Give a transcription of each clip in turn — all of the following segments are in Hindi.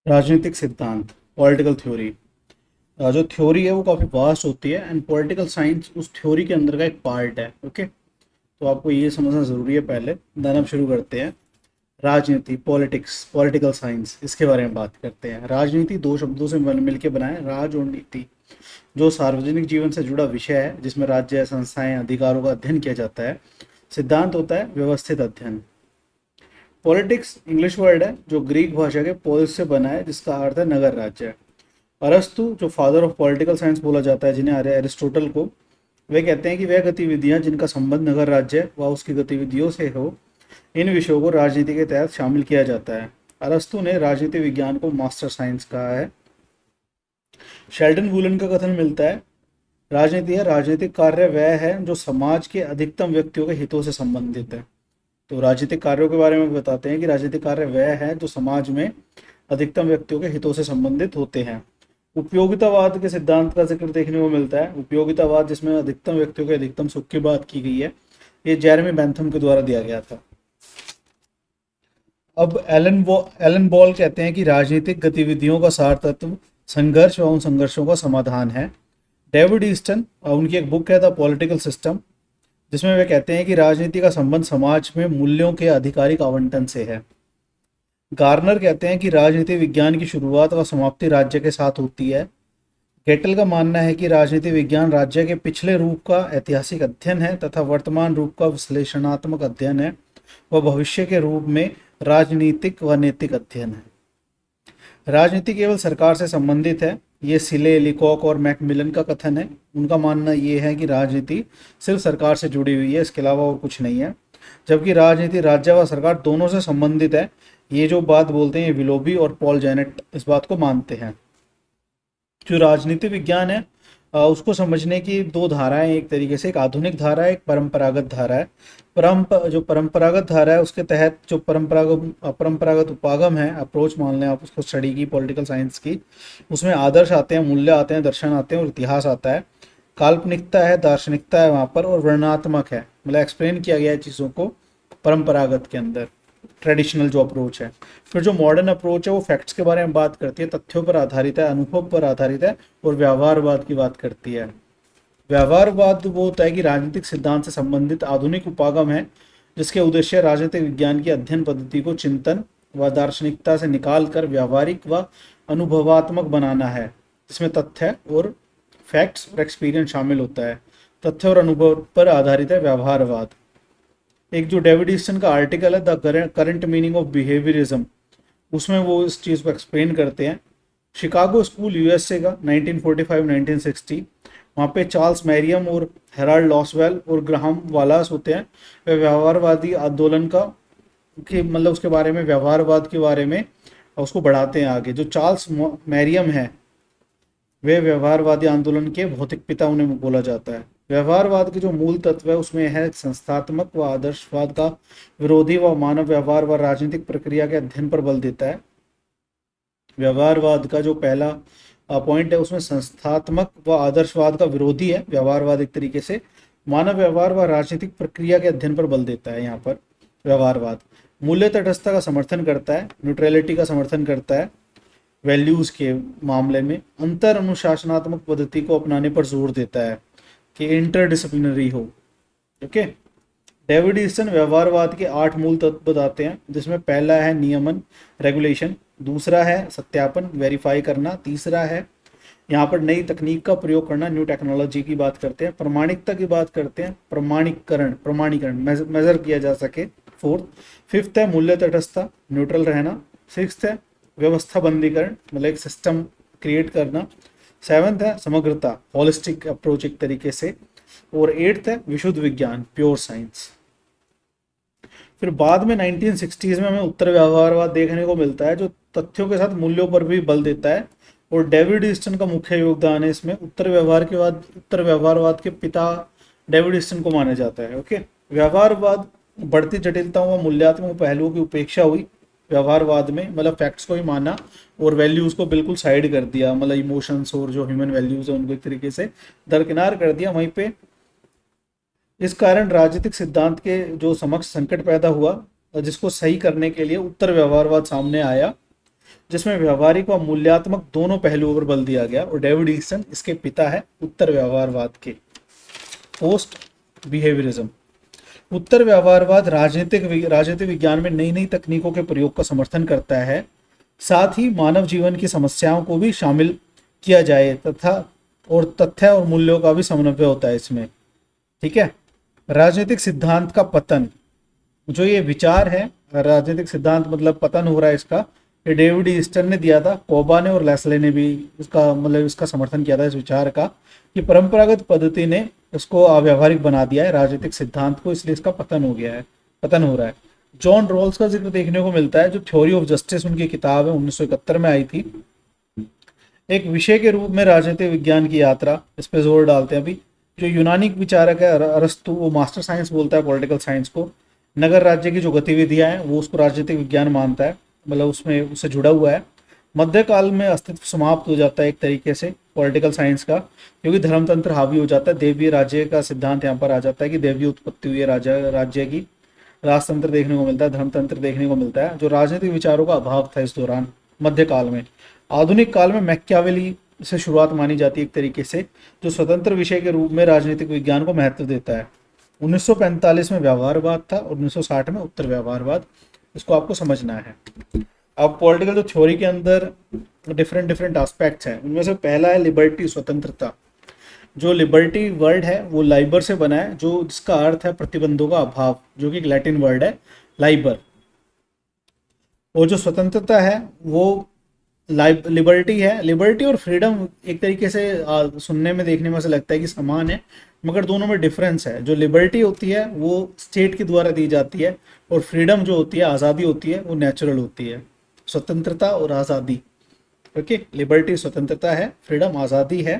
राजनीतिक सिद्धांत, पॉलिटिकल थ्योरी। जो थ्योरी है वो काफ़ी वास्ट होती है एंड पॉलिटिकल साइंस उस थ्योरी के अंदर का एक पार्ट है। ओके, तो आपको ये समझना ज़रूरी है पहले, देन अब शुरू करते हैं। राजनीति, पॉलिटिक्स, पॉलिटिकल साइंस, इसके बारे में बात करते हैं। राजनीति दो शब्दों से मिलकर बना है, राज और नीति। जो सार्वजनिक जीवन से जुड़ा विषय है जिसमें राज्य, संस्थाएं, अधिकारों का अध्ययन किया जाता है। सिद्धांत होता है व्यवस्थित अध्ययन। पॉलिटिक्स इंग्लिश वर्ड है जो ग्रीक भाषा के पोलिस से बना है, जिसका अर्थ है नगर राज्य। अरस्तु, जो फादर ऑफ पॉलिटिकल साइंस बोला जाता है, जिन्हें एरिस्टोटल को, वे कहते हैं कि वह गतिविधियां जिनका संबंध नगर राज्य व उसकी गतिविधियों से हो, इन विषयों को राजनीति के तहत शामिल किया जाता है। अरस्तु ने राजनीति विज्ञान को मास्टर साइंस कहा है। शेल्डन वुलन का कथन मिलता है, राजनीति है राजनीतिक कार्य वह है जो समाज के अधिकतम व्यक्तियों के हितों से संबंधित है। तो राजनीतिक कार्यों के बारे में बताते हैं कि राजनीतिक कार्य वह है जो समाज में अधिकतम व्यक्तियों के हितों से संबंधित होते हैं। उपयोगितावाद के सिद्धांत का जिक्र देखने को मिलता है। उपयोगितावाद, जिसमें अधिकतम व्यक्तियों के अधिकतम सुख की बात की गई है, ये जेरेमी बेंथम के द्वारा दिया गया था। अब एलन बॉल कहते हैं कि राजनीतिक गतिविधियों का सार तत्व संघर्ष व उन संघर्षों का समाधान है। डेविड ईस्टन, उनकी एक बुक है द पॉलिटिकल सिस्टम, जिसमें वे कहते हैं कि राजनीति का संबंध समाज में मूल्यों के आधिकारिक आवंटन से है। गार्नर कहते हैं कि राजनीति विज्ञान की शुरुआत व समाप्ति राज्य के साथ होती है। गेटल का मानना है कि राजनीति विज्ञान राज्य के पिछले रूप का ऐतिहासिक अध्ययन है तथा वर्तमान रूप का विश्लेषणात्मक अध्ययन है व भविष्य के रूप में राजनीतिक व नैतिक अध्ययन है। राजनीति केवल सरकार से संबंधित है, ये सिले, लिकॉक और मैकमिलन का कथन है। उनका मानना ये है कि राजनीति सिर्फ सरकार से जुड़ी हुई है, इसके अलावा और कुछ नहीं है, जबकि राजनीति राज्य व सरकार दोनों से संबंधित है। ये जो बात बोलते हैं विलोबी और पॉल जेनेट इस बात को मानते हैं। जो राजनीति विज्ञान है उसको समझने की दो धाराएं, एक तरीके से एक आधुनिक धारा है, एक परंपरागत धारा है। जो परंपरागत धारा है उसके तहत जो अपरंपरागत उपागम है, अप्रोच मान लें आप उसको स्टडी की, पॉलिटिकल साइंस की, उसमें आदर्श आते हैं, मूल्य आते हैं, दर्शन आते हैं और इतिहास आता है। काल्पनिकता है, दार्शनिकता है वहाँ पर, और वर्णनात्मक है, मतलब एक्सप्लेन किया गया है चीज़ों को परंपरागत के अंदर, ट्रेडिशनल जो अप्रोच है। फिर जो मॉडर्न अप्रोच है वो फैक्ट्स के बारे में बात करती है, तथ्यों पर आधारित है, अनुभव पर आधारित है और व्यवहारवाद की बात करती है। व्यवहारवाद वो होता है कि राजनीतिक सिद्धांत से संबंधित आधुनिक उपागम है जिसके उद्देश्य राजनीतिक विज्ञान की अध्ययन पद्धति को चिंतन व दार्शनिकता से निकाल कर व्यावहारिक व अनुभवात्मक बनाना है, जिसमें तथ्य और फैक्ट्स और एक्सपीरियंस शामिल होता है। तथ्य और अनुभव पर आधारित है व्यवहारवाद। एक जो डेविड ईस्टन का आर्टिकल है the current meaning of behaviourism, उसमें वो इस चीज़ को एक्सप्लेन करते हैं। शिकागो स्कूल यूएसए का 1945-1960, वहाँ पे चार्ल्स मैरियम और हेराल्ड लॉसवेल और ग्राहम वालास होते हैं। वे व्यवहारवादी आंदोलन का कि मतलब उसके बारे में, व्यवहारवाद के बारे में उसको बढ़ाते हैं आगे। जो चार्ल्स मैरियम है वे व्यवहारवादी आंदोलन के भौतिक पिता उन्हें बोला जाता है। व्यवहारवाद के जो मूल तत्व है उसमें है संस्थात्मक व आदर्शवाद का विरोधी व मानव व्यवहार व राजनीतिक प्रक्रिया के अध्ययन पर बल देता है। व्यवहारवाद का जो पहला पॉइंट है उसमें संस्थात्मक व आदर्शवाद का विरोधी है व्यवहारवाद, एक तरीके से मानव व्यवहार व राजनीतिक प्रक्रिया के अध्ययन पर बल देता है। यहाँ पर व्यवहारवाद मूल्य तटस्थता का समर्थन करता है, न्यूट्रलिटी का समर्थन करता है, वैल्यूज के मामले में अंतर अनुशासनात्मक पद्धति को अपनाने पर जोर देता है कि इंटरडिसिप्लिनरी हो। ओके, डेविड ईस्टन व्यवहारवाद के 8 मूल तत्व बताते हैं, जिसमें पहला है नियमन, रेगुलेशन, दूसरा है सत्यापन, वेरीफाई करना, तीसरा है यहाँ पर नई तकनीक का प्रयोग करना, न्यू टेक्नोलॉजी की बात करते हैं, प्रमाणिकता की बात करते हैं, प्रमाणीकरण मेजर किया जा सके, फोर्थ। फिफ्थ है मूल्य तटस्थता, न्यूट्रल रहना। सिक्स्थ है व्यवस्था बंदीकरण, मतलब एक सिस्टम क्रिएट करना। सेवंथ है समग्रता, होलिस्टिक अप्रोच एक तरीके से। और एट्थ है विशुद्ध विज्ञान, प्योर साइंस। फिर बाद में 1960s में हमें उत्तर व्यवहारवाद देखने को मिलता है, जो तथ्यों के साथ मूल्यों पर भी बल देता है, और डेविड ईस्टन का मुख्य योगदान है इसमें। उत्तर व्यवहारवाद के पिता डेविड ईस्टन को माना जाता है। ओके, व्यवहारवाद बढ़ती जटिलताओं व मूल्यात्मक पहलुओं की उपेक्षा हुई व्यवहारवाद में, मतलब फैक्ट्स को ही माना और वैल्यूज को बिल्कुल साइड कर दिया, मतलब इमोशंस और जो ह्यूमन वैल्यूज है उनको एक तरीके से दरकिनार कर दिया वहीं पे। इस कारण राजनीतिक सिद्धांत के जो समक्ष संकट पैदा हुआ, जिसको सही करने के लिए उत्तर व्यवहारवाद सामने आया। जिसमें व्यवहारिक व मूल्यात्मक दोनों पहलुओं पर बल दिया गया, और डेविड ईस्टन इसके पिता है उत्तर व्यवहारवाद के। Post behaviourism. उत्तर व्यवहारवाद राजनीतिक विज्ञान में नई नई तकनीकों के प्रयोग का समर्थन करता है, साथ ही मानव जीवन की समस्याओं को भी शामिल किया जाए तथा और तथ्य और मूल्यों का भी समन्वय होता है इसमें। ठीक है। राजनीतिक सिद्धांत का पतन, जो ये विचार है राजनीतिक सिद्धांत मतलब पतन हो रहा है इसका, ये डेविड ईस्टन ने दिया था। कोबा ने और लेस्ले ने भी इसका समर्थन किया था, इस विचार का, कि परंपरागत पद्धति ने इसको अव्यावहारिक बना दिया है राजनीतिक सिद्धांत को, इसलिए इसका पतन हो गया है, पतन हो रहा है। जॉन रॉल्स का जिक्र देखने को मिलता है, जो थ्योरी ऑफ जस्टिस उनकी किताब है 1971 में आई थी। एक विषय के रूप में राजनीतिक विज्ञान की यात्रा, इस पे जोर डालते हैं अभी। जो यूनानी विचारक है अरस्तु, वो मास्टर साइंस बोलता है पॉलिटिकल साइंस को। नगर राज्य की जो गतिविधियां हैं वो उसको राजनीतिक विज्ञान मानता है, मतलब उसमें उससे जुड़ा हुआ है। मध्यकाल में अस्तित्व समाप्त हो जाता है एक तरीके से पॉलिटिकल साइंस का, क्योंकि धर्मतंत्र हावी हो जाता है। देवीय राज्य का सिद्धांत यहाँ पर आ जाता है कि देवीय उत्पत्ति हुई है राज्य की। राजतंत्र देखने को मिलता है, धर्मतंत्र देखने को मिलता है। जो राजनीतिक विचारों का अभाव था इस दौरान मध्यकाल में। आधुनिक काल में मैकियावेली से शुरुआत मानी जाती है एक तरीके से, जो स्वतंत्र विषय के रूप में राजनीतिक विज्ञान को महत्व देता है। 1945 में व्यवहारवाद था और 1960 में उत्तर व्यवहारवाद, इसको आपको समझना है। अब पॉलिटिकल जो थ्योरी के अंदर डिफरेंट डिफरेंट एस्पेक्ट्स हैं, उनमें से पहला है लिबर्टी, स्वतंत्रता। जो लिबर्टी वर्ड है वो लाइबर से बना है, जो जिसका अर्थ है प्रतिबंधों का अभाव, जो कि एक लैटिन वर्ड है लाइबर। और जो स्वतंत्रता है वो लिबर्टी है। लिबर्टी और फ्रीडम एक तरीके से सुनने में देखने में से लगता है कि समान है, मगर दोनों में डिफरेंस है। जो लिबर्टी होती है वो स्टेट के द्वारा दी जाती है, और फ्रीडम जो होती है, आज़ादी होती है, वो नेचुरल होती है। स्वतंत्रता और आज़ादी, ओके। लिबर्टी स्वतंत्रता है, फ्रीडम आज़ादी है,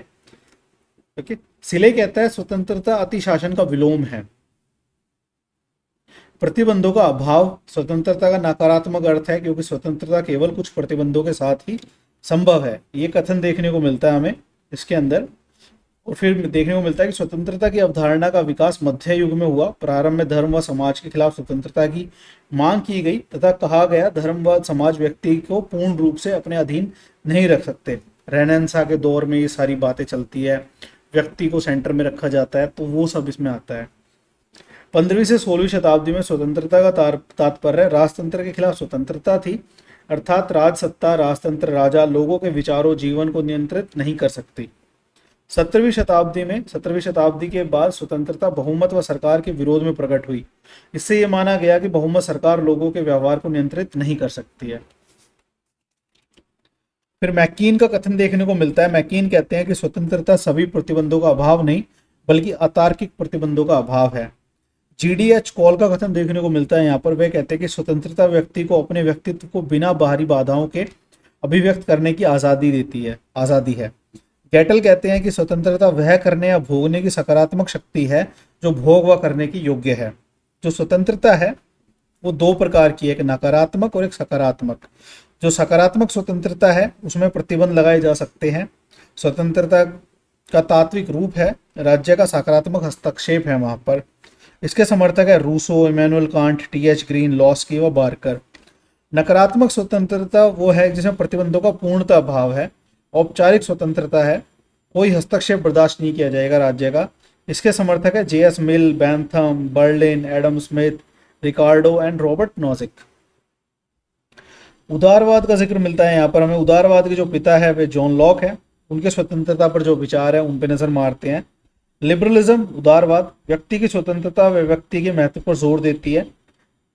ओके। सिले कहता है स्वतंत्रता अतिशासन का विलोम है। प्रतिबंधों का अभाव स्वतंत्रता का नकारात्मक अर्थ है, क्योंकि स्वतंत्रता केवल कुछ प्रतिबंधों के साथ ही संभव है। ये कथन देखने को मिलता है हमें इसके अंदर। और फिर देखने को मिलता है कि स्वतंत्रता की अवधारणा का विकास मध्य युग में हुआ। प्रारंभ में धर्म व समाज के खिलाफ स्वतंत्रता की मांग की गई तथा कहा गया धर्म व समाज व्यक्ति को पूर्ण रूप से अपने अधीन नहीं रख सकते। रेनेसां के दौर में ये सारी बातें चलती है, व्यक्ति को सेंटर में रखा जाता है, तो वो सब इसमें आता है। 15वीं से 16वीं शताब्दी में स्वतंत्रता का तात्पर्य राजतंत्र के खिलाफ स्वतंत्रता थी, अर्थात राजसत्ता, राजतंत्र, राजा लोगों के विचारों, जीवन को नियंत्रित नहीं कर सकती। 17वीं शताब्दी के बाद स्वतंत्रता बहुमत व सरकार के विरोध में प्रकट हुई। इससे यह माना गया कि बहुमत सरकार लोगों के व्यवहार को नियंत्रित नहीं कर सकती है। फिर मैकीन का कथन देखने को मिलता है। मैकीन कहते हैं कि स्वतंत्रता सभी प्रतिबंधों का अभाव नहीं, बल्कि अतार्किक प्रतिबंधों का अभाव है। GDH कॉल का कथन देखने को मिलता है यहाँ पर। वे कहते हैं कि स्वतंत्रता व्यक्ति को अपने व्यक्तित्व को बिना बाहरी बाधाओं के अभिव्यक्त करने की आज़ादी है। गैटल कहते हैं कि स्वतंत्रता वह करने या भोगने की सकारात्मक शक्ति है जो भोग व करने की योग्य है। जो स्वतंत्रता है वो दो प्रकार की है, एक नकारात्मक और एक सकारात्मक। जो सकारात्मक स्वतंत्रता है उसमें प्रतिबंध लगाए जा सकते हैं। स्वतंत्रता का तात्विक रूप है राज्य का सकारात्मक हस्तक्षेप है वहां पर। इसके समर्थक है Rousseau, Immanuel Kant, TH Green, Laski व बार्कर। नकारात्मक स्वतंत्रता वो है जिसमें प्रतिबंधों का पूर्णतः अभाव है। औपचारिक स्वतंत्रता है, कोई हस्तक्षेप बर्दाश्त नहीं किया जाएगा राज्य का। इसके समर्थक है JS Mill, Bentham, Berlin, Adam Smith, Ricardo and Robert Nozick. उदारवाद का जिक्र मिलता है यहाँ पर हमें। उदारवाद के जो पिता है वे जॉन लॉक है। उनके स्वतंत्रता पर जो विचार है उन पे नजर मारते हैं। लिबरलिज्म, उदारवाद, व्यक्ति की स्वतंत्रता व व्यक्ति के महत्व पर जोर देती है।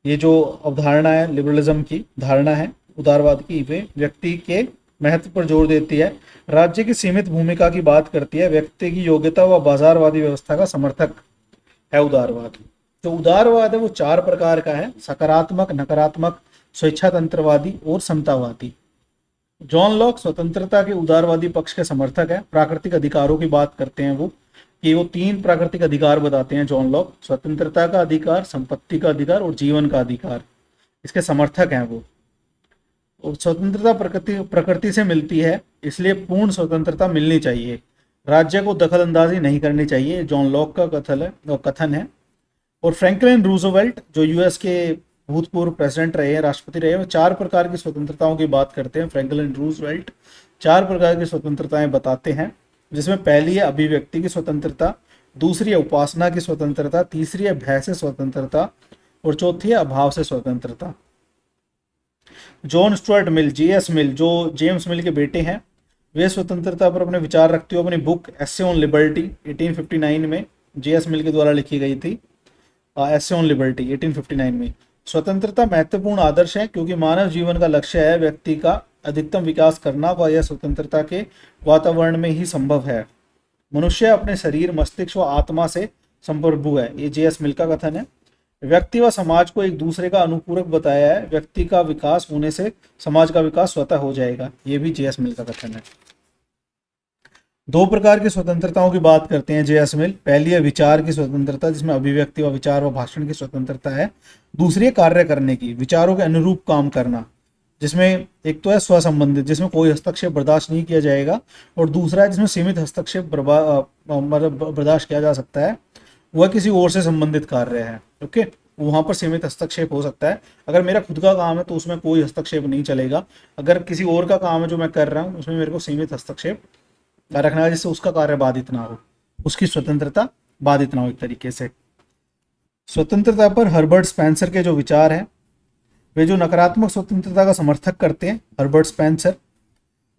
ये जो अवधारणा है लिबरलिज्म की धारणा है उदारवाद की, वे व्यक्ति के महत्व पर जोर देती है। राज्य की सीमित भूमिका की बात करती है। व्यक्ति की योग्यता व बाजारवादी व्यवस्था का समर्थक है उदारवाद। जो उदारवाद है वो 4 प्रकार का है: सकारात्मक, नकारात्मक, स्वेच्छातंत्रवादी और समतावादी। जॉन लॉक स्वतंत्रता के उदारवादी पक्ष के समर्थक है। प्राकृतिक अधिकारों की बात करते हैं वो, कि वो 3 प्राकृतिक अधिकार बताते हैं जॉन लॉक: स्वतंत्रता का अधिकार, संपत्ति का अधिकार और जीवन का अधिकार। इसके समर्थक हैं वो। और स्वतंत्रता प्रकृति से मिलती है, इसलिए पूर्ण स्वतंत्रता मिलनी चाहिए। राज्य को दखल अंदाजी नहीं करनी चाहिए, जॉन लॉक का कथन है। और फ्रैंकलिन रूजवेल्ट जो US के भूतपूर्व प्रेसिडेंट रहे हैं, राष्ट्रपति रहे हैं, वो 4 प्रकार की स्वतंत्रताओं की बात करते हैं। फ्रैंकलिन रूजवेल्ट 4 प्रकार की स्वतंत्रताएं बताते हैं, जिसमें पहली है अभिव्यक्ति की स्वतंत्रता, दूसरी है उपासना की स्वतंत्रता, तीसरी है भय से स्वतंत्रता और चौथी है अभाव से स्वतंत्रता। जॉन स्टुअर्ट मिल, जेएस मिल, जो जेम्स मिल के बेटे हैं, वे स्वतंत्रता पर अपने विचार रखते हुए अपनी बुक एसे ऑन लिबर्टी 1859 में जेएस मिल के द्वारा लिखी गई थी। एसे ऑन लिबर्टी 1859 में। स्वतंत्रता महत्वपूर्ण आदर्श है क्योंकि मानव जीवन का लक्ष्य है व्यक्ति का अधिकतम विकास करना, व यह स्वतंत्रता के वातावरण में ही संभव है। मनुष्य अपने शरीर, मस्तिष्क व आत्मा से संप्रभु है, ये जेएस मिल का कथन है। व्यक्ति व समाज को एक दूसरे का अनुपूरक बताया है, व्यक्ति का विकास होने से समाज का विकास स्वतः हो जाएगा, ये भी जेएस मिल का कथन है। 2 प्रकार की स्वतंत्रताओं की बात करते हैं जेएस मिल। पहली है विचार की स्वतंत्रता, जिसमें अभिव्यक्ति व विचार व भाषण की स्वतंत्रता है। दूसरी है कार्य करने की, विचारों के अनुरूप काम करना, जिसमें एक तो है स्व संबंधित, जिसमें कोई हस्तक्षेप बर्दाश्त नहीं किया जाएगा, और दूसरा है जिसमें सीमित हस्तक्षेप बर्दाश्त किया जा सकता है, वह किसी और से संबंधित कार्य है। ओके, वहां पर सीमित हस्तक्षेप हो सकता है। अगर मेरा खुद का काम है तो उसमें कोई हस्तक्षेप नहीं चलेगा। अगर किसी और का काम है जो मैं कर रहा हूँ, उसमें मेरे को सीमित हस्तक्षेप रखना है, जिससे उसका कार्य बाधित ना हो, उसकी स्वतंत्रता बाधित ना हो। एक तरीके से स्वतंत्रता पर हर्बर्ट स्पेंसर के जो विचार हैं, वे जो नकारात्मक स्वतंत्रता का समर्थक करते हैं, हर्बर्ट स्पेंसर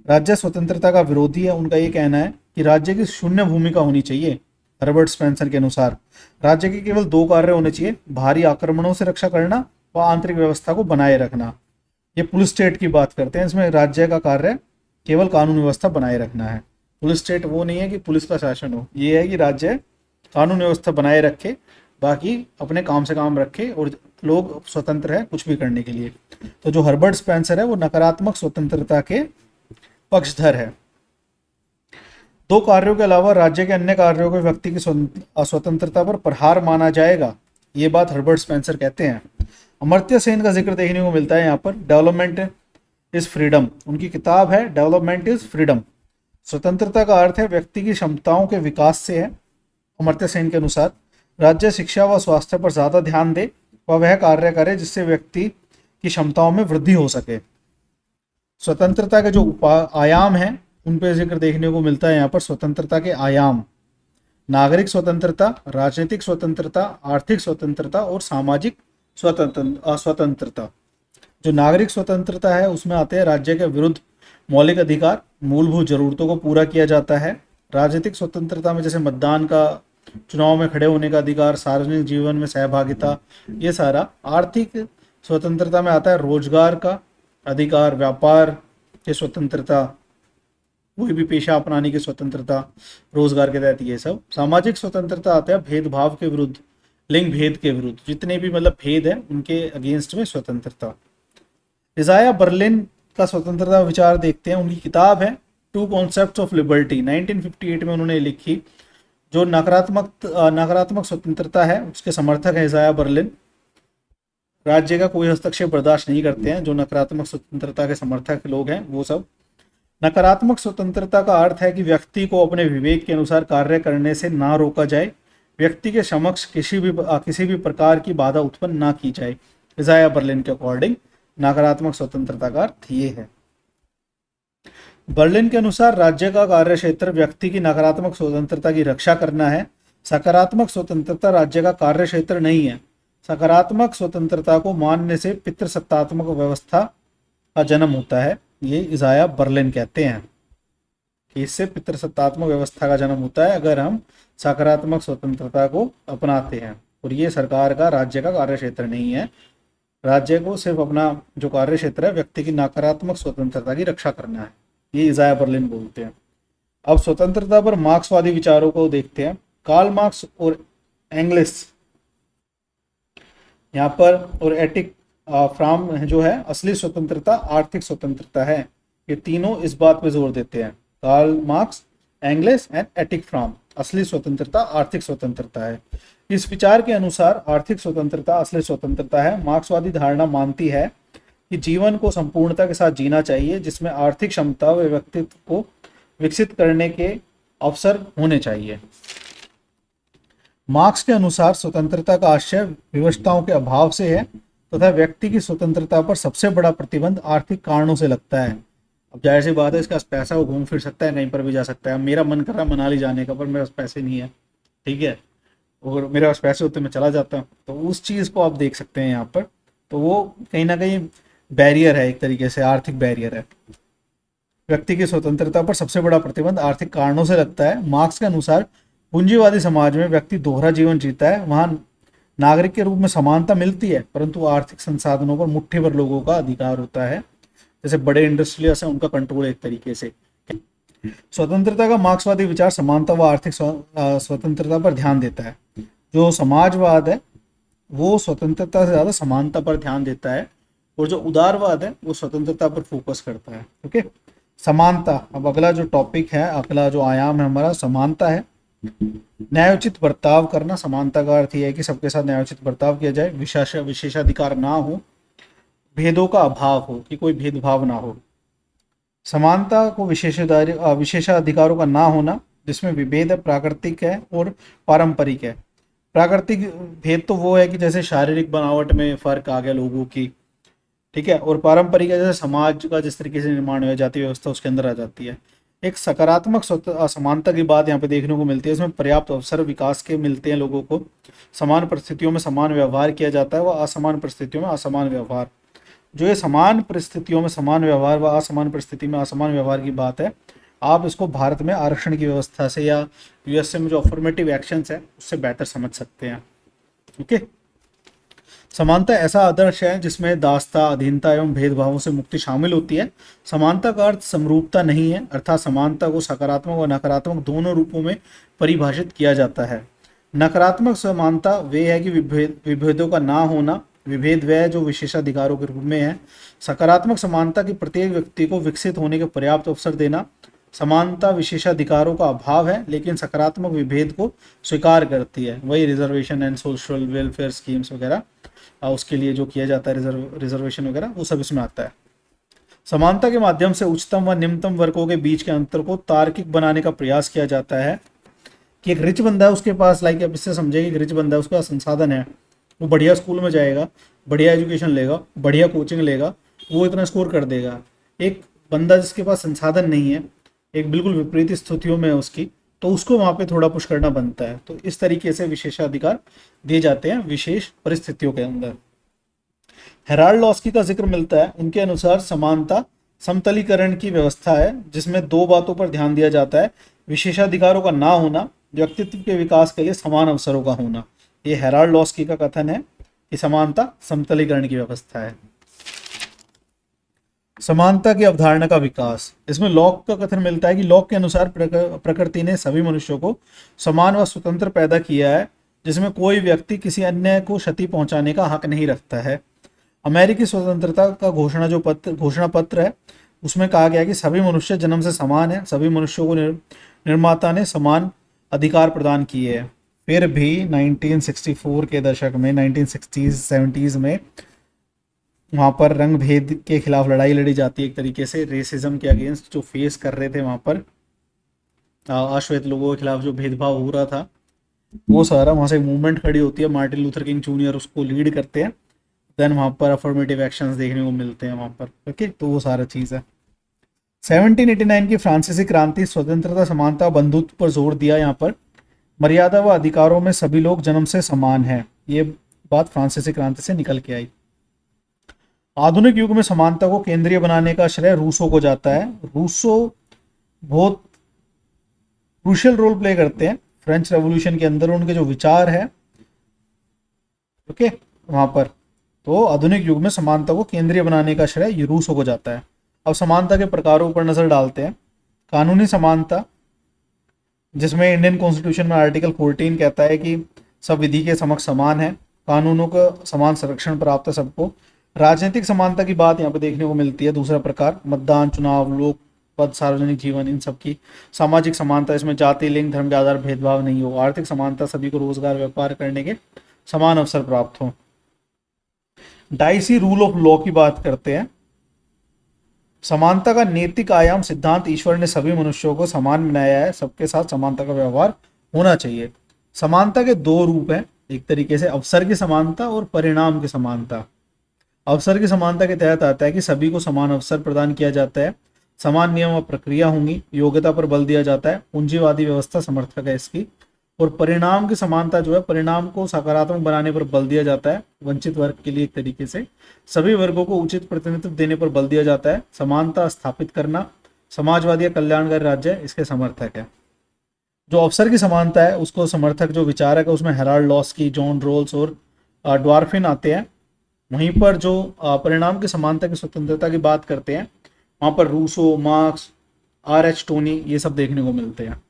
राज्य स्वतंत्रता का विरोधी है। उनका ये कहना है कि राज्य की शून्य भूमिका होनी चाहिए। हर्बर्ट स्पेंसर के अनुसार राज्य के केवल 2 कार्य होने चाहिए, बाहरी आक्रमणों से रक्षा करना व आंतरिक व्यवस्था को बनाए रखना। ये पुलिस स्टेट की बात करते हैं, इसमें राज्य का कार्य केवल कानून व्यवस्था बनाए रखना है। पुलिस स्टेट वो नहीं है कि पुलिस का शासन हो, ये है कि राज्य कानून व्यवस्था बनाए रखे, बाकी अपने काम से काम रखे और लोग स्वतंत्र है कुछ भी करने के लिए। तो जो हर्बर्ट स्पेंसर है वो नकारात्मक स्वतंत्रता के पक्षधर है। 2 कार्यों के अलावा राज्य के अन्य कार्यों को व्यक्ति की स्वतंत्रता पर प्रहार माना जाएगा, ये बात हर्बर्ट स्पेंसर कहते हैं। अमर्त्य सेन का जिक्र देखने को मिलता है यहाँ पर। डेवलपमेंट इज फ्रीडम, उनकी किताब है डेवलपमेंट इज फ्रीडम। स्वतंत्रता का अर्थ है व्यक्ति की क्षमताओं के विकास से है। अमर्त्य सेन के अनुसार राज्य शिक्षा व स्वास्थ्य पर ज़्यादा ध्यान दे व वह कार्य करे जिससे व्यक्ति की क्षमताओं में वृद्धि हो सके। स्वतंत्रता के जो आयाम हैं उन पर जिक्र देखने को मिलता है यहाँ पर। स्वतंत्रता के आयाम: नागरिक स्वतंत्रता, राजनीतिक स्वतंत्रता, आर्थिक स्वतंत्रता और सामाजिक स्वतंत्रता। जो नागरिक स्वतंत्रता है उसमें आते हैं राज्य के विरुद्ध मौलिक अधिकार, मूलभूत जरूरतों को पूरा किया जाता है। राजनीतिक स्वतंत्रता में जैसे मतदान का, चुनाव में खड़े होने का अधिकार, सार्वजनिक जीवन में सहभागिता, ये सारा। आर्थिक स्वतंत्रता में आता है रोजगार का अधिकार, व्यापार की स्वतंत्रता, कोई भी पेशा अपनाने की स्वतंत्रता रोजगार के तहत, ये सब। सामाजिक स्वतंत्रता आता है भेदभाव के विरुद्ध, लिंग भेद के विरुद्ध, जितने भी मतलब भेद है उनके अगेंस्ट में स्वतंत्रता। इजाया बर्लिन का स्वतंत्रता विचार देखते हैं। उनकी किताब है टू कॉन्सेप्ट्स ऑफ लिबर्टी, 1958 में उन्होंने लिखी। जो नकारात्मक स्वतंत्रता है उसके समर्थक है इजाया बर्लिन। राज्य का कोई हस्तक्षेप बर्दाश्त नहीं करते हैं जो नकारात्मक स्वतंत्रता के समर्थक लोग हैं वो सब। नकारात्मक स्वतंत्रता का अर्थ है कि व्यक्ति को अपने विवेक के अनुसार कार्य करने से ना रोका जाए, व्यक्ति के समक्ष किसी भी प्रकार की बाधा उत्पन्न ना की जाए। इजाया बर्लिन के अकॉर्डिंग नकारात्मक स्वतंत्रता का अर्थ ये है। बर्लिन के अनुसार राज्य का कार्य क्षेत्र व्यक्ति की नकारात्मक स्वतंत्रता की रक्षा करना है। सकारात्मक स्वतंत्रता राज्य का कार्य क्षेत्र नहीं है। सकारात्मक स्वतंत्रता को मानने से पितृसत्तात्मक व्यवस्था का जन्म होता है, ये इजाया बर्लिन कहते हैं कि इससे पितृसत्तात्मक व्यवस्था का जन्म होता है अगर हम सकारात्मक स्वतंत्रता को अपनाते हैं। और ये सरकार का, राज्य का कार्य क्षेत्र नहीं है। राज्य को सिर्फ अपना जो कार्य क्षेत्र है व्यक्ति की नकारात्मक स्वतंत्रता की रक्षा करना है, ये इजाया बर्लिन बोलते हैं। अब स्वतंत्रता पर मार्क्सवादी विचारों को देखते हैं। कार्ल मार्क्स और एंगलिस यहाँ पर, और एटिक फ्राम जो है असली स्वतंत्रता आर्थिक स्वतंत्रता है। ये तीनों इस बात पे जोर देते हैं, कार्ल मार्क्स, एंगलिस एंड एटिक फ्राम। असली स्वतंत्रता आर्थिक स्वतंत्रता है। इस विचार के अनुसार आर्थिक स्वतंत्रता असली स्वतंत्रता है। मार्क्सवादी धारणा मानती है कि जीवन को संपूर्णता के साथ जीना चाहिए, जिसमें आर्थिक क्षमता व व्यक्तित्व को विकसित करने के अवसर होने चाहिए। मार्क्स के अनुसार स्वतंत्रता का आशय विवशताओं के अभाव से है तथा व्यक्ति की स्वतंत्रता पर सबसे बड़ा प्रतिबंध आर्थिक कारणों से लगता है। अब जाहिर सी बात है, इसके पास पैसा, वो घूम फिर सकता है, कहीं पर भी जा सकता है। अब मेरा मन कर रहा है मनाली जाने का, पर मेरे पास पैसे नहीं है, ठीक है, और मेरे पास पैसे होते मैं चला जाता, तो उस चीज़ को आप देख सकते हैं यहाँ पर। तो वो कहीं ना कहीं बैरियर है, एक तरीके से आर्थिक बैरियर है। व्यक्ति की स्वतंत्रता पर सबसे बड़ा प्रतिबंध आर्थिक कारणों से लगता है। मार्क्स के अनुसार पूंजीवादी समाज में व्यक्ति दोहरा जीवन जीता है। वहां नागरिक के रूप में समानता मिलती है, परंतु आर्थिक संसाधनों पर मुट्ठी भर लोगों का अधिकार होता है। जैसे बड़े इंडस्ट्रियल्स हैं, उनका कंट्रोल एक तरीके से। स्वतंत्रता का मार्क्सवादी विचार समानता व आर्थिक स्वतंत्रता पर ध्यान देता है। जो समाजवाद है वो स्वतंत्रता से ज़्यादा समानता पर ध्यान देता है, और जो उदारवाद है वो स्वतंत्रता पर फोकस करता है। ओके, समानता। अब अगला जो टॉपिक है, अगला जो आयाम है हमारा, समानता है। न्यायोचित बर्ताव करना। समानता का अर्थ यह है कि सबके साथ न्यायोचित बर्ताव किया जाए, विशेषाधिकार ना हो, भेदों का अभाव हो, कि कोई भेदभाव ना हो। समानता को विशेषाधिकारों का ना होना, जिसमें विभेद है, प्राकृतिक है और पारंपरिक है। प्राकृतिक भेद तो वो है कि जैसे शारीरिक बनावट में फर्क आ गया लोगों की, ठीक है, और पारंपरिक है जैसे समाज का जिस तरीके से निर्माण हो, जाति व्यवस्था उसके अंदर आ जाती है। एक सकारात्मक समानता की बात यहाँ पे देखने को मिलती है। इसमें पर्याप्त अवसर विकास के मिलते हैं लोगों को, समान परिस्थितियों में समान व्यवहार किया जाता है व असमान परिस्थितियों में असमान व्यवहार। जो ये समान परिस्थितियों में समान व्यवहार व असमान परिस्थिति में असमान व्यवहार की बात है, आप इसको भारत में आरक्षण की व्यवस्था से या यूएसए में जो अफर्मेटिव एक्शंस है उससे बेहतर समझ सकते हैं। ओके, समानता ऐसा आदर्श है जिसमें दासता, अधीनता एवं भेदभावों से मुक्ति शामिल होती है। समानता का अर्थ समरूपता नहीं है, अर्थात समानता को सकारात्मक और नकारात्मक दोनों रूपों में परिभाषित किया जाता है। नकारात्मक समानता वे है कि विभेदों का ना होना, विभेद वह जो विशेषाधिकारों के रूप में है। सकारात्मक समानता की प्रत्येक व्यक्ति को विकसित होने के पर्याप्त अवसर देना। समानता विशेषाधिकारों का अभाव है, लेकिन सकारात्मक विभेद को स्वीकार करती है। वही reservation and social welfare schemes वगैरह, उसके लिए जो किया जाता है रिजर्वेशन वगैरह, वो सब इसमें आता है। समानता के माध्यम से उच्चतम व निम्नतम वर्गों के बीच के अंतर को तार्किक बनाने का प्रयास किया जाता है। कि एक रिच बंदा है, उसके पास, लाइक अब इससे समझेगा कि रिच बंदा है, उसका संसाधन है, वो बढ़िया स्कूल में जाएगा, बढ़िया एजुकेशन लेगा, बढ़िया कोचिंग लेगा, वो इतना स्कोर कर देगा। एक बंदा जिसके पास संसाधन नहीं है, एक बिल्कुल विपरीत स्थितियों में है उसकी, तो उसको वहाँ पे थोड़ा पुश करना बनता है। तो इस तरीके से विशेषाधिकार दिए जाते हैं विशेष परिस्थितियों के अंदर। हेराल्ड लॉस्की का जिक्र मिलता है। उनके अनुसार समानता समतलीकरण की व्यवस्था है जिसमें दो बातों पर ध्यान दिया जाता है, विशेषाधिकारों का ना होना, व्यक्तित्व के विकास के लिए समान अवसरों का होना। ये हेराल्ड लॉस्की का कथन है कि समानता समतलीकरण की व्यवस्था है। समानता की अवधारणा का विकास। इसमें लॉक का कथन मिलता है कि लॉक के अनुसार प्रकृति ने सभी मनुष्यों को समान व स्वतंत्र पैदा किया है, जिसमें कोई व्यक्ति किसी अन्य को क्षति पहुंचाने का हक नहीं रखता है। अमेरिकी स्वतंत्रता का घोषणा पत्र है, उसमें कहा गया कि सभी मनुष्य जन्म से समान है, सभी मनुष्यों को निर्माता ने समान अधिकार प्रदान किए हैं। फिर भी 1964 के दशक में, 1960s 70s में वहाँ पर रंग भेद के खिलाफ लड़ाई लड़ी जाती है, एक तरीके से रेसिज्म के अगेंस्ट जो फेस कर रहे थे वहाँ पर अश्वेत लोगों के खिलाफ जो भेदभाव हो रहा था, वो सारा वहाँ से मूवमेंट खड़ी होती है। मार्टिन लूथर किंग जूनियर उसको लीड करते हैं। देन वहाँ पर अफर्मेटिव एक्शंस देखने को मिलते हैं वहाँ पर। ओके, तो वो सारा चीज़ है। 1789 की फ्रांसीसी क्रांति स्वतंत्रता, समानता, बंधुत्व पर जोर दिया। यहाँ पर मर्यादा व अधिकारों में सभी लोग जन्म से समान हैं, ये बात फ्रांसीसी क्रांति से निकल के आई। आधुनिक युग में समानता को केंद्रीय बनाने का श्रेय रूसो को जाता है। रूसो बहुत क्रूशियल रोल प्ले करते हैं फ्रेंच रेवोल्यूशन के अंदर, उनके जो विचार है, ओके, वहां पर। तो आधुनिक युग में समानता को केंद्रीय बनाने का श्रेय रूसो को जाता है। अब समानता के प्रकारों पर नजर डालते हैं। कानूनी समानता, जिसमें इंडियन कॉन्स्टिट्यूशन में आर्टिकल 14 कहता है कि सब विधि के समक्ष समान है, कानूनों का समान संरक्षण प्राप्त है सबको। राजनीतिक समानता की बात यहाँ पे देखने को मिलती है। दूसरा प्रकार मतदान, चुनाव, लोक पद, सार्वजनिक जीवन, इन सब की। सामाजिक समानता, इसमें जाति, लिंग, धर्म के आधार भेदभाव नहीं हो। आर्थिक समानता, सभी को रोजगार, व्यापार करने के समान अवसर प्राप्त हो। डाइसी रूल ऑफ लॉ की बात करते हैं। समानता का नैतिक आयाम सिद्धांत, ईश्वर ने सभी मनुष्यों को समान बनाया है, सबके साथ समानता का व्यवहार होना चाहिए। समानता के दो रूप हैं, एक तरीके से अवसर की समानता और परिणाम की समानता। अवसर की समानता के तहत आता है कि सभी को समान अवसर प्रदान किया जाता है, समान नियम और प्रक्रिया होंगी, योग्यता पर बल दिया जाता है, पूंजीवादी व्यवस्था समर्थक है इसकी। और परिणाम की समानता जो है, परिणाम को सकारात्मक बनाने पर बल दिया जाता है, वंचित वर्ग के लिए एक तरीके से सभी वर्गों को उचित प्रतिनिधित्व देने पर बल दिया जाता है, समानता स्थापित करना, समाजवादी या कल्याणकारी राज्य इसके समर्थक है। जो अवसर की समानता है उसको समर्थक जो विचारक है उसमें हेराल्ड लॉस्की, जॉन रोल्स और ड्वार्फिन आते हैं। वहीं पर जो परिणाम की समानता की स्वतंत्रता की बात करते हैं वहां पर Rousseau, Marx, R H Tawney ये सब देखने को मिलते हैं।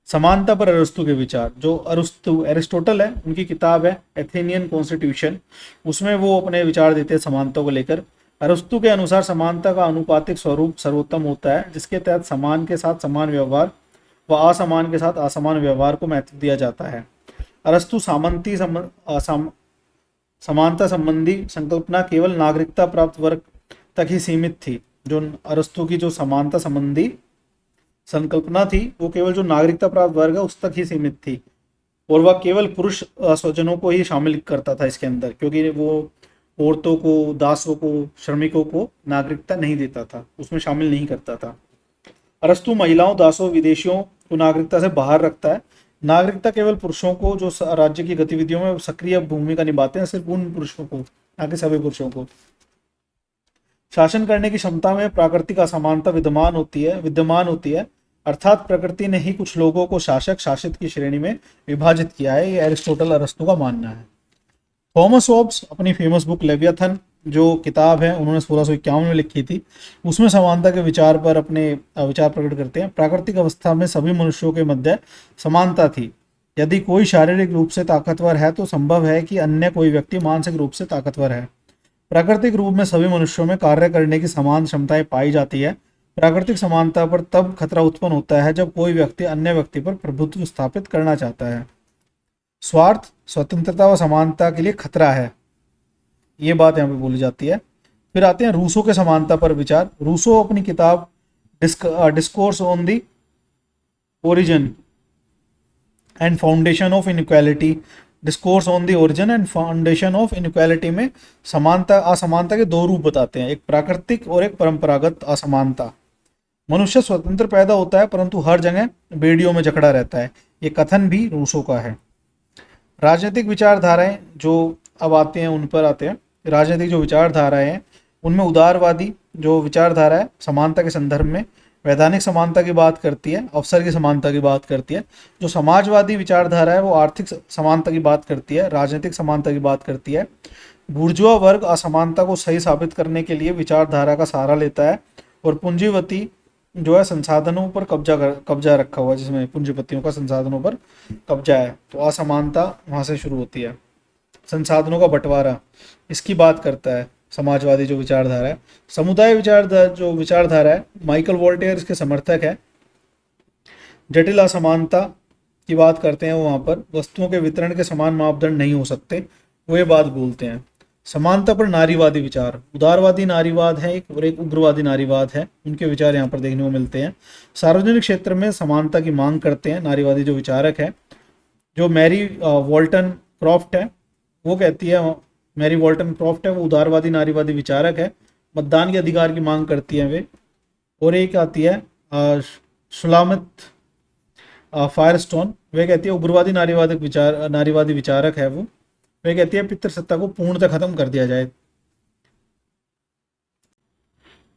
समानता पर अरस्तु के विचार, जो अरस्तु एरिस्टोटल है उनकी किताब है एथेनियन कॉन्स्टिट्यूशन, उसमें वो अपने विचार देते हैं समानता को लेकर। अरस्तु के अनुसार समानता का अनुपातिक स्वरूप सर्वोत्तम होता है, जिसके तहत समान के साथ समान व्यवहार व असमान के साथ असमान व्यवहार को महत्व दिया जाता है। अरस्तु समानता संबंधी संकल्पना केवल नागरिकता प्राप्त वर्ग तक ही सीमित थी। जो अरस्तु की जो समानता संबंधी संकल्पना थी वो केवल जो नागरिकता प्राप्त वर्ग है उस तक ही सीमित थी, और वह केवल पुरुष स्वजनों को ही शामिल करता था इसके अंदर, क्योंकि वो औरतों को, दासों को, श्रमिकों को नागरिकता नहीं देता था, उसमें शामिल नहीं करता था। अरस्तु महिलाओं, दासों, विदेशियों को नागरिकता से बाहर रखता है। नागरिकता केवल पुरुषों को जो राज्य की गतिविधियों में सक्रिय भूमिका निभाते हैं, सिर्फ उन पुरुषों को, ना कि सभी पुरुषों को। शासन करने की क्षमता में प्राकृतिक असमानता विद्यमान होती है, अर्थात प्रकृति ने ही कुछ लोगों को शासक शासित की श्रेणी में विभाजित किया है, ये अरिस्टोटल अरस्तु का मानना है। थॉमस होब्स अपनी फेमस बुक लेवियाथन जो किताब है उन्होंने 1651 में लिखी थी, उसमें समानता के विचार पर अपने विचार प्रकट करते हैं। प्राकृतिक अवस्था में सभी मनुष्यों के मध्य समानता थी। यदि कोई शारीरिक रूप से ताकतवर है तो संभव है कि अन्य कोई व्यक्ति मानसिक रूप से ताकतवर है। प्राकृतिक रूप में सभी मनुष्यों में कार्य करने की समान क्षमताएं पाई जाती है। प्राकृतिक समानता पर तब खतरा उत्पन्न होता है जब कोई व्यक्ति अन्य व्यक्ति पर प्रभुत्व स्थापित करना चाहता है। स्वार्थ, स्वतंत्रता व समानता के लिए खतरा है, ये बात यहाँ पे बोली जाती है। फिर आते हैं रूसो के समानता पर विचार। रूसो अपनी किताब discourse on the origin and foundation of inequality, discourse on the origin and foundation of inequality में समानता असमानता के दो रूप बताते हैं, एक प्राकृतिक और एक परंपरागत असमानता। मनुष्य स्वतंत्र पैदा होता है परंतु हर जगह बेड़ियों में जकड़ा रहता है, ये कथन भी रूसो का है। राजनीतिक विचारधाराएं जो अब आते हैं उन पर आते हैं। राजनीतिक जो विचारधाराएं हैं उनमें उदारवादी जो विचारधारा है समानता के संदर्भ में वैधानिक समानता की बात करती है, अवसर की समानता की बात करती है। जो समाजवादी विचारधारा है वो आर्थिक समानता की बात करती है, राजनीतिक समानता की बात करती है। बुर्जुआ वर्ग असमानता को सही साबित करने के लिए विचारधारा का सहारा लेता है, और पूंजीवती जो है संसाधनों पर कब्जा रखा हुआ है, जिसमें पूंजीपतियों का संसाधनों पर कब्जा है, तो असमानता वहां से शुरू होती है। संसाधनों का बंटवारा इसकी बात करता है समाजवादी जो विचारधारा है। समुदाय विचारधारा है, माइकल वॉल्टेयर इसके समर्थक है। जटिल असमानता की बात करते हैं, वो वहां पर वस्तुओं के वितरण के समान मापदंड नहीं हो सकते, वो ये बात बोलते हैं। समानता पर नारीवादी विचार, उदारवादी नारीवाद है एक, और एक उग्रवादी नारीवाद है, उनके विचार यहाँ पर देखने को मिलते हैं। सार्वजनिक क्षेत्र में समानता की मांग करते हैं नारीवादी जो विचारक है। जो मैरी वॉल्टन क्रॉफ्ट है वो कहती है, मैरी वॉल्टन क्रॉफ्ट है वो उदारवादी नारीवादी विचारक है, मतदान के अधिकार की मांग करती है वे। और एक आती है सुलामित फायरस्टोन, वे कहती है उग्रवादी नारीवादी विचारक है वो, वे कहती है पितृसत्ता को पूर्णतः खत्म कर दिया जाए।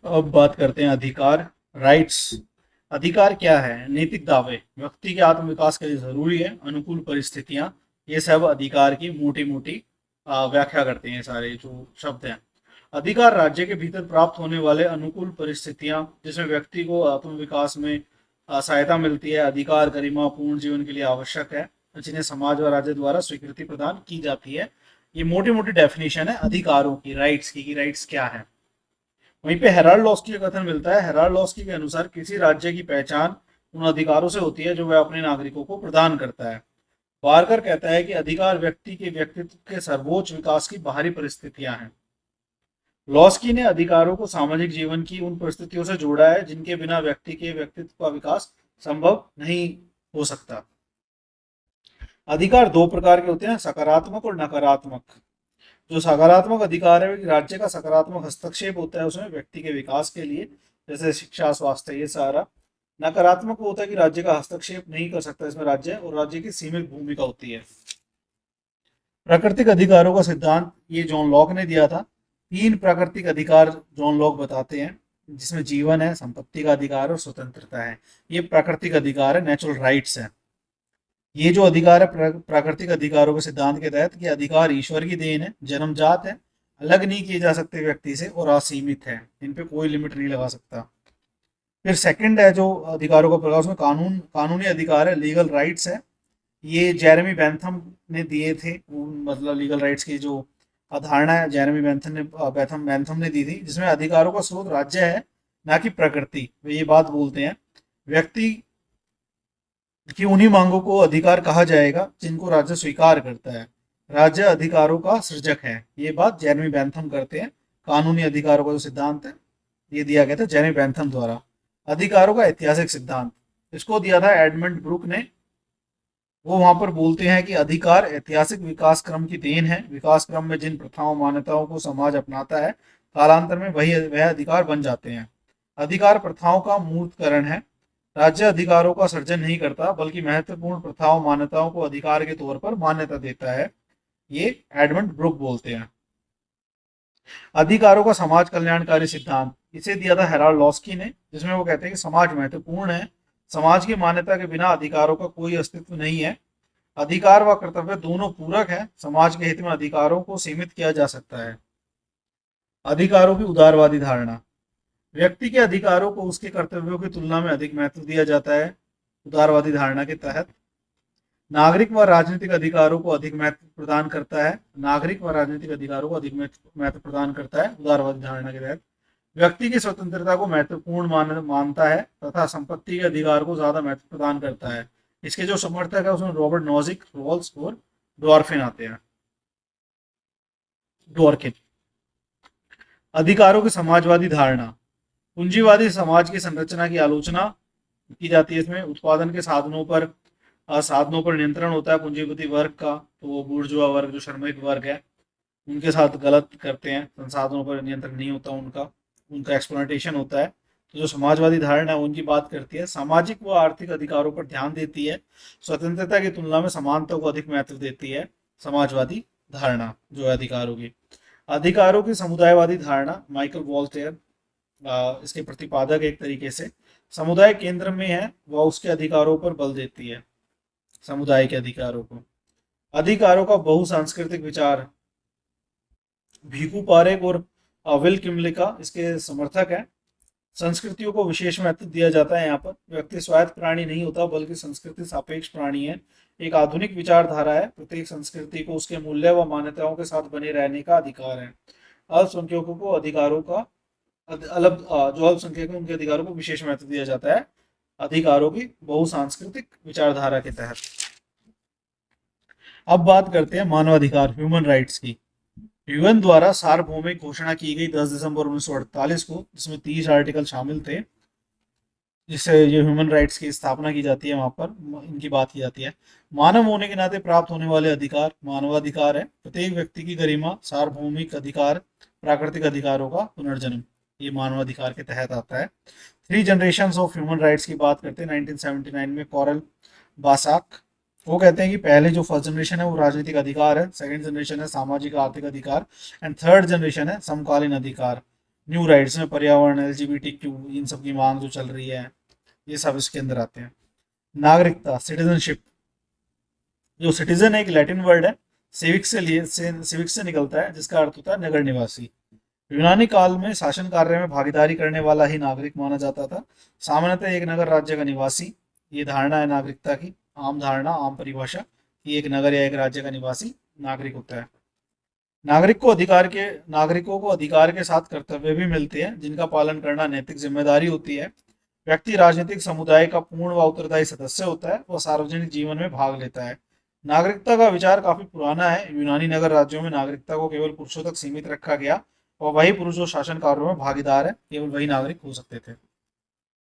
अब बात करते हैं अधिकार, राइट्स। अधिकार क्या है? नैतिक दावे, व्यक्ति के आत्म विकास के लिए जरूरी है, अनुकूल परिस्थितियां, ये सब अधिकार की मोटी मोटी व्याख्या करते हैं सारे जो शब्द हैं। अधिकार राज्य के भीतर प्राप्त होने वाले अनुकूल परिस्थितियां जिसमें व्यक्ति को आत्म विकास में सहायता मिलती है। अधिकार गरिमा पूर्ण जीवन के लिए आवश्यक है, जिन्हें समाज और राज्य द्वारा स्वीकृति प्रदान की जाती है। ये मोटी मोटी डेफिनेशन है अधिकारों की, राइट्स की, राइट्स क्या है। वहीं पे हेराल्ड लॉस्की का कथन मिलता है। हेराल्ड लॉस्की के अनुसार किसी राज्य की पहचान उन अधिकारों से होती है जो वह अपने नागरिकों को प्रदान करता है। बारकर कहता है कि अधिकार व्यक्ति के व्यक्तित्व के सर्वोच्च विकास की बाहरी परिस्थितियां हैं। लॉस्की ने अधिकारों को सामाजिक जीवन की उन परिस्थितियों से जोड़ा है जिनके बिना व्यक्ति के व्यक्तित्व का विकास संभव नहीं हो सकता। अधिकार दो प्रकार के होते हैं, सकारात्मक और नकारात्मक। जो सकारात्मक अधिकार है वो राज्य का सकारात्मक हस्तक्षेप होता है उसमें व्यक्ति के विकास के लिए, जैसे शिक्षा, स्वास्थ्य, ये सारा। नकारात्मक वो होता है कि राज्य का हस्तक्षेप नहीं कर सकता इसमें राज्य, और राज्य की सीमित भूमिका होती है। प्राकृतिक अधिकारों का सिद्धांत ये जॉन लॉक ने दिया था। 3 प्राकृतिक अधिकार जॉन लॉक बताते हैं, जिसमें जीवन है, संपत्ति का अधिकार और स्वतंत्रता है। ये प्राकृतिक अधिकार है, नेचुरल राइट्स है। ये जो अधिकार है प्राकृतिक अधिकारों के सिद्धांत के तहत, कि अधिकार ईश्वर की देन है, जन्मजात है, अलग नहीं किए जा सकते व्यक्ति से, और असीमित है, इन पे कोई लिमिट नहीं लगा सकता। फिर सेकंड है जो अधिकारों का प्रकार, उसमें कानूनी अधिकार है, लीगल राइट्स है। ये जेरेमी बेंथम ने दिए थे, मतलब लीगल राइट्स की जो अवधारणा है जेरेमी बेंथम ने दी थी, जिसमें अधिकारों का स्रोत राज्य है, ना कि प्रकृति। वे ये बात बोलते हैं व्यक्ति कि उन्हीं मांगों को अधिकार कहा जाएगा जिनको राज्य स्वीकार करता है। राज्य अधिकारों का सृजक है, ये बात जेरेमी बेंथम करते हैं। कानूनी अधिकारों का जो सिद्धांत है ये दिया गया था जेरेमी बेंथम द्वारा। अधिकारों का ऐतिहासिक सिद्धांत, इसको दिया था एडमंड ब्रुक ने। वो वहां पर बोलते हैं कि अधिकार ऐतिहासिक विकास क्रम की देन है। विकास क्रम में जिन प्रथाओं, मान्यताओं को समाज अपनाता है, कालांतर में वह अधिकार बन जाते हैं। अधिकार प्रथाओं का मूर्तकरण है। राज्य अधिकारों का सर्जन नहीं करता, बल्कि महत्वपूर्ण प्रथाओं, मान्यताओं को अधिकार के तौर पर मान्यता देता है। ये एडमंड ब्रुक बोलते हैं। अधिकारों का समाज कल्याणकारी सिद्धांत, इसे दिया था हेराल्ड लॉस्की ने, जिसमें वो कहते हैं कि समाज महत्वपूर्ण है। समाज की मान्यता के बिना अधिकारों का कोई अस्तित्व नहीं है। अधिकार व कर्तव्य दोनों पूरक है। समाज के हित में अधिकारों को सीमित किया जा सकता है। अधिकारों की उदारवादी धारणा, व्यक्ति के अधिकारों को उसके कर्तव्यों की तुलना में अधिक महत्व दिया जाता है उदारवादी धारणा के तहत। नागरिक व राजनीतिक अधिकारों को अधिक महत्व प्रदान करता है। नागरिक व राजनीतिक अधिकारों को अधिक महत्व प्रदान करता है उदारवादी धारणा के तहत। व्यक्ति की स्वतंत्रता को महत्वपूर्ण मानता है तथा संपत्ति के अधिकार को ज्यादा महत्व प्रदान करता है। इसके जो समर्थक है उसमें रॉबर्ट नॉजिक, रॉल्स और डॉर्फिन आते हैं। डॉर्किन। अधिकारों की समाजवादी धारणा, पूंजीवादी समाज की संरचना की आलोचना की जाती है। इसमें उत्पादन के साधनों पर नियंत्रण होता है पूंजीपति वर्ग का, तो वो बूर्जुआ वर्ग, जो श्रमिक वर्ग है, उनके साथ गलत करते हैं, संसाधनों पर नियंत्रण नहीं होता उनका एक्सप्लॉयटेशन होता है। तो जो समाजवादी धारणा है उनकी बात करती है, सामाजिक व आर्थिक अधिकारों पर ध्यान देती है, स्वतंत्रता की तुलना में समानता को अधिक महत्व देती है समाजवादी धारणा जो है अधिकारों की। अधिकारों की समुदायवादी धारणा, माइकल वॉल्टेयर इसके प्रतिपादक एक तरीके से, समुदाय केंद्र में है, वह उसके अधिकारों पर बल देती है, समुदाय के अधिकारों को। अधिकारों का बहुसांस्कृतिक विचार, भीखू पारेख और विल किमलिका इसके समर्थक है। संस्कृतियों को विशेष महत्व दिया जाता है। यहाँ पर व्यक्ति स्वायत्त प्राणी नहीं होता, बल्कि संस्कृति सापेक्ष प्राणी है। एक आधुनिक विचारधारा है, प्रत्येक संस्कृति को उसके मूल्य व मान्यताओं के साथ बने रहने का अधिकार है। अल्पसंख्यकों को अधिकारों का जो अल्पसंख्यक है उनके अधिकारों को विशेष महत्व दिया जाता है अधिकारों की बहुसांस्कृतिक विचारधारा के तहत। अब बात करते हैं मानवाधिकार, ह्यूमन राइट्स की। यूएन द्वारा सार्वभौमिक घोषणा की गई 10 दिसंबर 1948 को, जिसमें 30 आर्टिकल शामिल थे, जिससे ये ह्यूमन राइट्स की स्थापना की जाती है। वहां पर इनकी बात की जाती है। मानव होने के नाते प्राप्त होने वाले अधिकार मानवाधिकार है। प्रत्येक व्यक्ति की गरिमा, सार्वभौमिक अधिकार, प्राकृतिक अधिकारों का पुनर्जन्म, ये मानवाधिकार के तहत आता है। 3 जनरेशंस ऑफ ह्यूमन राइट्स की बात करते हैं 1979 में, कॉरल बासाक। वो कहते हैं कि पहले जो फर्स्ट जनरेशन है वो राजनीतिक अधिकार है, सेकंड जनरेशन है सामाजिक आर्थिक अधिकार, एंड थर्ड जनरेशन है समकालीन अधिकार, न्यू राइट्स में पर्यावरण, LGBTQ, इन सब की मांग जो चल रही है, ये सब इसके अंदर आते हैं। नागरिकता, सिटीजनशिप, जो सिटीजन एक लैटिन वर्ड है, सिविक से निकलता है, जिसका अर्थ होता है नगर निवासी। यूनानी काल में शासन कार्य में भागीदारी करने वाला ही नागरिक माना जाता था। सामान्यतः एक नगर राज्य का निवासी, ये धारणा है नागरिकता की, आम धारणा, आम परिभाषा, कि एक नगर या एक राज्य का निवासी नागरिक होता है। नागरिकों को अधिकार के साथ कर्तव्य भी मिलते हैं, जिनका पालन करना नैतिक जिम्मेदारी होती है। व्यक्ति राजनीतिक समुदाय का पूर्ण व उत्तरदायी सदस्य होता है, वह सार्वजनिक जीवन में भाग लेता है। नागरिकता का विचार काफी पुराना है। यूनानी नगर राज्यों में नागरिकता को केवल पुरुषों तक सीमित रखा गया, और वही पुरुष जो शासन कार्यों में भागीदार है, केवल वही नागरिक हो सकते थे।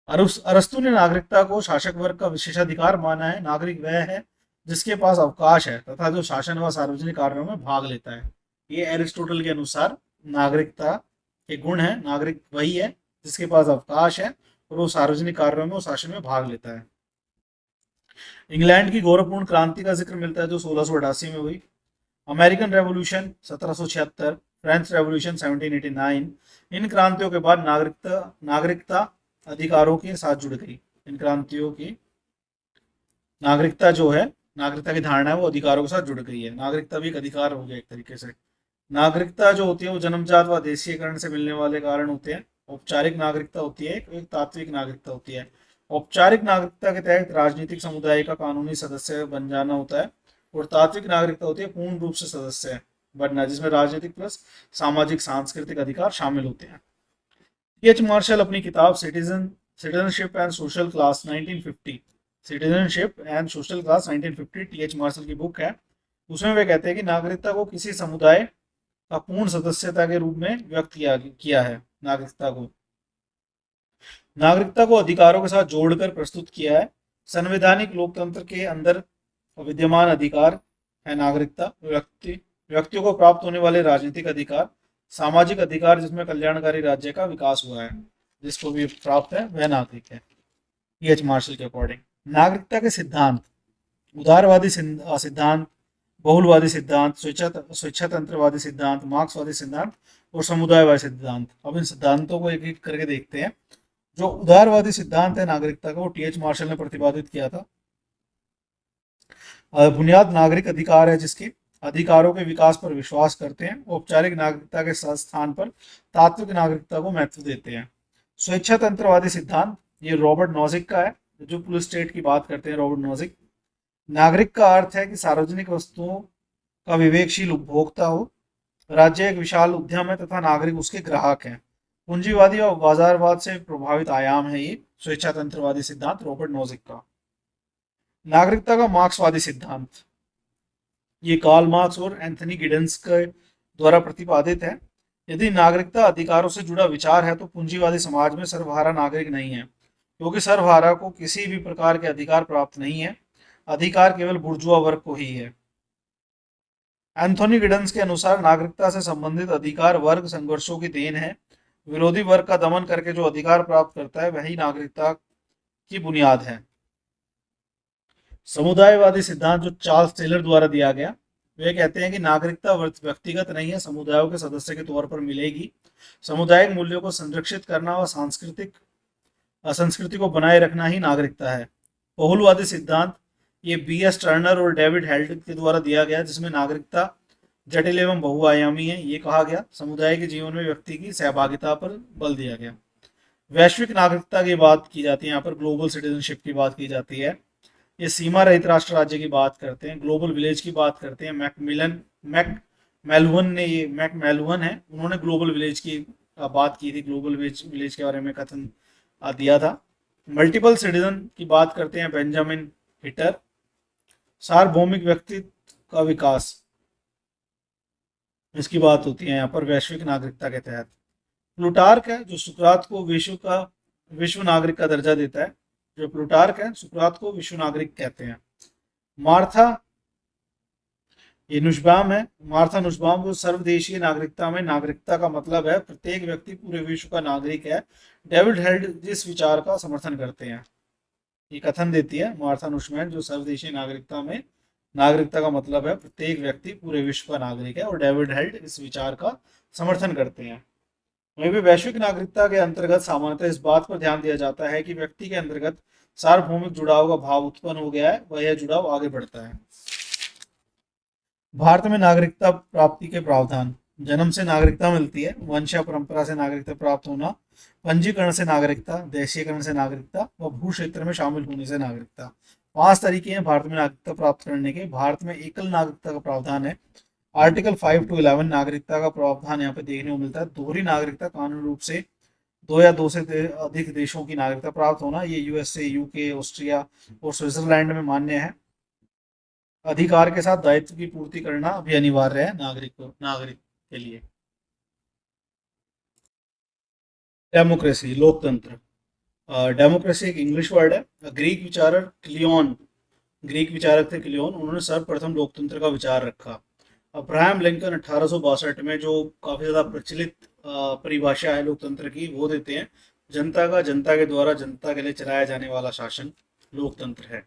अरस्तु ने नागरिकता को शासक वर्ग का विशेषाधिकार माना है। नागरिक वह है जिसके पास अवकाश है तथा जो शासन व सार्वजनिक कार्यों में भाग लेता है। ये एरिस्टोटल के अनुसार नागरिकता के गुण है। नागरिक वही है जिसके पास अवकाश है और वो सार्वजनिक कार्यों में और शासन में भाग लेता है। इंग्लैंड की गौरवपूर्ण क्रांति का जिक्र मिलता है जो 1688 में हुई। अमेरिकन रेवोल्यूशन 1776, फ्रेंच रेवोल्यूशन 1789, इन क्रांतियों के बाद नागरिकता अधिकारों के साथ जुड़ गई। इन क्रांतियों की नागरिकता जो है, नागरिकता की धारणा है वो अधिकारों के साथ जुड़ गई है। नागरिकता भी एक अधिकार हो गया एक तरीके से। नागरिकता जो होती है वो जन्मजात व देशीयकरण से मिलने वाले कारण होते हैं। औपचारिक नागरिकता होती है, एक तात्विक नागरिकता होती है। औपचारिक नागरिकता के तहत राजनीतिक समुदाय का कानूनी सदस्य बन जाना होता है, और तात्विक नागरिकता होती है पूर्ण रूप से सदस्य बनना, जिसमें राजनीतिक प्लस सामाजिक सांस्कृतिक अधिकार शामिल होते हैं। एच मार्शल अपनी किताब citizenship and social class 1950, citizenship and social class 1950 T H. Marshall की बुक है, उसमें वे कहते हैं कि नागरिकता को किसी समुदाय का पूर्ण सदस्यता के रूप में व्यक्त किया है। नागरिकता को अधिकारों के साथ जोड़कर प्रस्तुत किया है। संवैधानिक लोकतंत्र के अंदर विद्यमान अधिकार है नागरिकता, व्यक्तियों को प्राप्त होने वाले राजनीतिक अधिकार, सामाजिक अधिकार जिसमें कल्याणकारी राज्य का विकास हुआ है, जिसको भी प्राप्त है वह नागरिक है। एच मार्शल के अकॉर्डिंग नागरिकता के सिद्धांत, उदारवादी सिद्धांत, बहुलवादी सिद्धांत, स्वेच्छातंत्रवादी सिद्धांत, मार्क्सवादी सिद्धांत और समुदायवादी सिद्धांत। अब इन सिद्धांतों को एक एक करके देखते हैं। जो उदारवादी सिद्धांत है नागरिकता का, वो टी.एच. मार्शल ने प्रतिपादित किया था। बुनियाद नागरिक अधिकार है जिसके अधिकारों के विकास पर विश्वास करते हैं। औपचारिक नागरिकता के स्थान पर तात्विक नागरिकता को महत्व देते हैं। स्वेच्छातंत्रवादी सिद्धांत, ये रॉबर्ट नॉजिक का है, जो पुलिस स्टेट की बात करते हैं रॉबर्ट नॉजिक। नागरिक का अर्थ है कि सार्वजनिक वस्तुओं का विवेकशील उपभोक्ता हो। राज्य एक विशाल उद्यम है तथा नागरिक उसके ग्राहक हैं। पूंजीवादी और बाजारवाद से प्रभावित आयाम है ये स्वेच्छातंत्रवादी सिद्धांत रॉबर्ट नॉजिक का। नागरिकता का मार्क्सवादी सिद्धांत, ये कार्ल मार्क्स और एंथनी गिडेंस के द्वारा प्रतिपादित है। यदि नागरिकता अधिकारों से जुड़ा विचार है तो पूंजीवादी समाज में सर्वहारा नागरिक नहीं है, क्योंकि सर्वहारा को किसी भी प्रकार के अधिकार प्राप्त नहीं है। अधिकार केवल बुर्जुआ वर्ग को ही है। एंथोनी गिडेंस के अनुसार नागरिकता से संबंधित अधिकार वर्ग संघर्षों की देन है। विरोधी वर्ग का दमन करके जो अधिकार प्राप्त करता है वही नागरिकता की बुनियाद है। समुदायवादी सिद्धांत जो चार्ल्स टेलर द्वारा दिया गया, वे कहते हैं कि नागरिकता व्यक्तिगत नहीं है, समुदायों के सदस्य के तौर पर मिलेगी। सामुदायिक मूल्यों को संरक्षित करना व संस्कृति को बनाए रखना ही नागरिकता है। बहुलवादी सिद्धांत, ये बी.एस. टर्नर और डेविड हेल्ड के द्वारा दिया गया, जिसमें नागरिकता जटिल एवं बहुआयामी है, ये कहा गया। समुदाय के जीवन में व्यक्ति की सहभागिता पर बल दिया गया। वैश्विक नागरिकता की बात की जाती है, यहाँ पर ग्लोबल सिटीजनशिप की बात की जाती है। ये सीमा रहित राष्ट्र राज्य की बात करते हैं, ग्लोबल विलेज की बात करते हैं। मैकमेलुहन है, उन्होंने ग्लोबल विलेज की बात की थी, ग्लोबल विलेज के बारे में कथन दिया था। मल्टीपल सिटीजन की बात करते हैं बेंजामिन हिटर। सार्वभौमिक व्यक्तित्व का विकास, इसकी बात होती है यहाँ पर वैश्विक नागरिकता के तहत। प्लूटार्क है जो सुकरात को विश्व नागरिक का दर्जा देता है। जो प्लूटार्क है सुकरात को विश्व नागरिक कहते हैं। मार्था ये नुशबाम है, मार्था नुशबाम जो सर्वदेशीय नागरिकता में नागरिकता का मतलब है प्रत्येक व्यक्ति पूरे विश्व का नागरिक है। डेविड हेल्ड जिस विचार का समर्थन करते हैं, ये कथन देती है मार्था नुशबाम जो सर्वदेशीय नागरिकता में नागरिकता का मतलब है प्रत्येक व्यक्ति पूरे विश्व का नागरिक है, और डेविड हेल्ड इस विचार का समर्थन करते हैं। वहीं पे वैश्विक नागरिकता के अंतर्गत सामान्यतः इस बात पर ध्यान दिया जाता है कि व्यक्ति के अंतर्गत सार्वभौमिक जुड़ाव का भाव उत्पन्न हो गया है, वह यह जुड़ाव आगे बढ़ता है। भारत में नागरिकता प्राप्ति के प्रावधान, जन्म से नागरिकता मिलती है, वंश या परंपरा से नागरिकता प्राप्त होना, पंजीकरण से नागरिकता, देशीयकरण से नागरिकता व भू क्षेत्र में शामिल होने से नागरिकता। 5 तरीके हैं भारत में नागरिकता प्राप्त करने के। भारत में एकल नागरिकता का प्रावधान है। आर्टिकल 5 to 11 नागरिकता का प्रावधान यहाँ पे देखने को मिलता है। दोहरी नागरिकता, कानूनी रूप से 2 या 2 से अधिक देशों की नागरिकता प्राप्त होना, ये यूएसए, यूके, ऑस्ट्रिया और स्विट्जरलैंड में मान्य है। अधिकार के साथ दायित्व की पूर्ति करना भी अनिवार्य है नागरिक के लिए। डेमोक्रेसी, लोकतंत्र। डेमोक्रेसी एक इंग्लिश वर्ड है। ग्रीक विचारक थे क्लियोन, उन्होंने सर्वप्रथम लोकतंत्र का विचार रखा। अब्राहम लिंकन 1862 में जो काफी ज्यादा प्रचलित परिभाषा है लोकतंत्र की वो देते हैं, जनता का जनता के द्वारा जनता के लिए चलाया जाने वाला शासन लोकतंत्र है।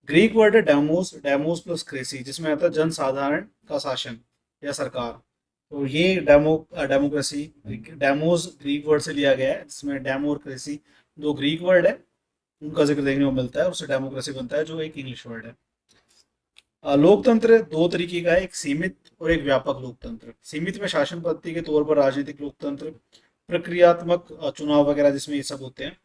ग्रीक वर्ड है डेमोस, डेमोस प्लस क्रेसी, जिसमें आता है जनसाधारण का शासन या सरकार। तो ये डेमोक्रेसी, डेमोस ग्रीक वर्ड से लिया गया है, जिसमें डेमो और क्रेसी दो ग्रीक वर्ड है, उनका जिक्र देखने को मिलता है, उससे डेमोक्रेसी बनता है जो एक इंग्लिश वर्ड है। लोकतंत्र दो तरीके का है, एक सीमित और एक व्यापक लोकतंत्र। सीमित में शासन पद्धति के तौर पर राजनीतिक लोकतंत्र, प्रक्रियात्मक चुनाव वगैरह जिसमें ये सब होते हैं।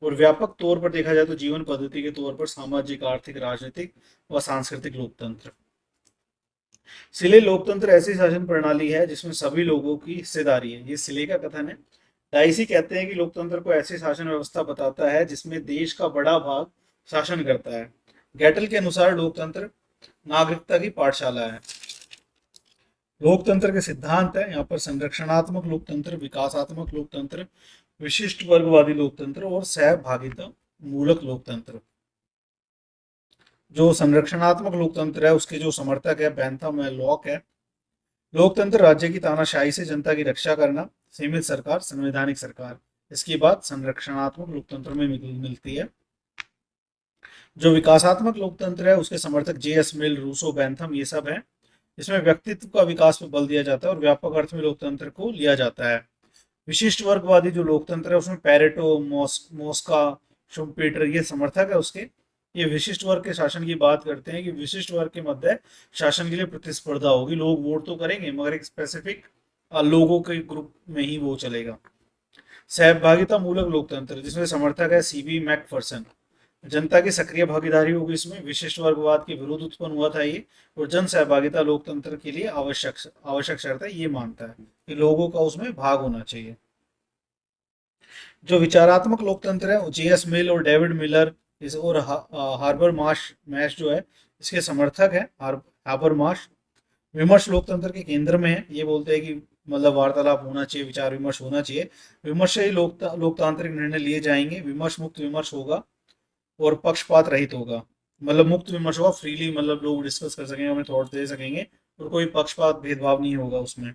और व्यापक तौर पर देखा जाए तो जीवन पद्धति के तौर पर सामाजिक, आर्थिक, राजनीतिक व सांस्कृतिक लोकतंत्र। सिले लोकतंत्र ऐसी शासन प्रणाली है जिसमें सभी लोगों की हिस्सेदारी है, ये सिले का कथन है। डाइसी कहते हैं कि लोकतंत्र को ऐसी शासन व्यवस्था बताता है जिसमें देश का बड़ा भाग शासन करता है। गैटल के अनुसार लोकतंत्र नागरिकता की पाठशाला है। लोकतंत्र के सिद्धांत है यहाँ पर संरक्षणात्मक लोकतंत्र, विकासात्मक लोकतंत्र, विशिष्ट वर्गवादी लोकतंत्र और सहभागिता मूलक लोकतंत्र। जो संरक्षणात्मक लोकतंत्र है उसके जो समर्थक है बेंथम है, लॉक है। लोकतंत्र राज्य की तानाशाही से जनता की रक्षा करना, सीमित सरकार, संवैधानिक सरकार। इसकी बात संरक्षणात्मक लोकतंत्र में मिलती है। जो विकासात्मक लोकतंत्र है उसके समर्थक जे.एस. मिल, रूसो, बेंथम ये सब है। इसमें व्यक्तित्व का विकास पर बल दिया जाता है और व्यापक अर्थ में लोकतंत्र को लिया जाता है। विशिष्ट वर्गवादी जो लोकतंत्र है उसमें पैरेटो, मोस्का, शुम्पेटर ये समर्थक है उसके। ये विशिष्ट वर्ग के शासन की बात करते हैं कि विशिष्ट वर्ग के मध्य शासन के लिए प्रतिस्पर्धा होगी, लोग वोट तो करेंगे मगर एक स्पेसिफिक लोगों के ग्रुप में ही वो चलेगा। सहभागिता मूलक लोकतंत्र जिसमें समर्थक है सी.बी. मैकफर्सन। जनता की सक्रिय भागीदारी होगी इसमें, विशिष्ट वर्गवाद के विरुद्ध उत्पन्न हुआ था ये, और जन सहभागिता लोकतंत्र के लिए आवश्यक शर्त है, ये मानता है कि लोगों का उसमें भाग होना चाहिए। जो विचारात्मक लोकतंत्र है वो जे.एस. मिल और डेविड मिलर इस और हार्बर मैश जो है इसके समर्थक है। हार्बर माश विमर्श लोकतंत्र के केंद्र में है, ये बोलते हैं कि मतलब वार्तालाप होना चाहिए, विचार विमर्श होना चाहिए, विमर्श से ही लोकतांत्रिक निर्णय लिए जाएंगे। विमर्श मुक्त विमर्श होगा और पक्षपात रहित होगा, मतलब मुक्त विमर्श होगा, फ्रीली मतलब लोग डिस्कस कर सकेंगे, अपने थॉट दे सकेंगे और कोई पक्षपात भेदभाव नहीं होगा उसमें।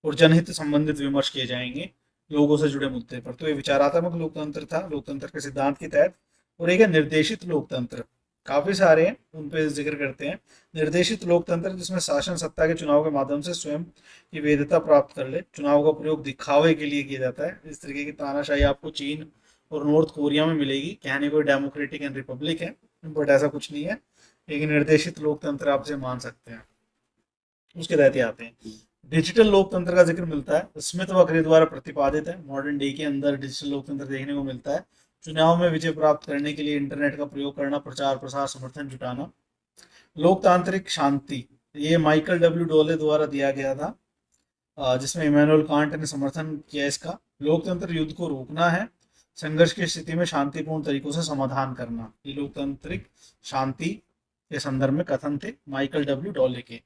और जनहित संबंधित विमर्श किए जाएंगे लोगों से जुड़े मुद्दे पर। तो ये विचारात्मक लोकतंत्र था लोकतंत्र के सिद्धांत के तहत। और एक है निर्देशित लोकतंत्र, काफी सारे हैं उन पे जिक्र करते हैं। निर्देशित लोकतंत्र जिसमें शासन सत्ता के चुनाव के माध्यम से स्वयं की वैधता प्राप्त कर ले, चुनाव का प्रयोग दिखावे के लिए किया जाता है। इस तरीके की तानाशाही आपको चीन और नॉर्थ कोरिया में मिलेगी। कहने को डेमोक्रेटिक एंड रिपब्लिक है बट ऐसा कुछ नहीं है, एक निर्देशित लोकतंत्र आप इसे मान सकते हैं। उसके तहत ही आते हैं। डिजिटल लोकतंत्र का जिक्र मिलता है, स्मिथ वक्र द्वारा प्रतिपादित है, मॉडर्न डे के अंदर डिजिटल लोकतंत्र देखने को मिलता है। चुनाव में विजय प्राप्त करने के लिए इंटरनेट का प्रयोग करना, प्रचार प्रसार समर्थन जुटाना। लोकतांत्रिक शांति, ये माइकल डब्ल्यू डोले द्वारा दिया गया था, जिसमें इमैनुअल कांट ने समर्थन किया इसका। लोकतंत्र युद्ध को रोकना है, संघर्ष की स्थिति में शांतिपूर्ण तरीकों से समाधान करना। ये लोकतांत्रिक शांति के संदर्भ में कथन थे माइकल डब्ल्यू डोले के।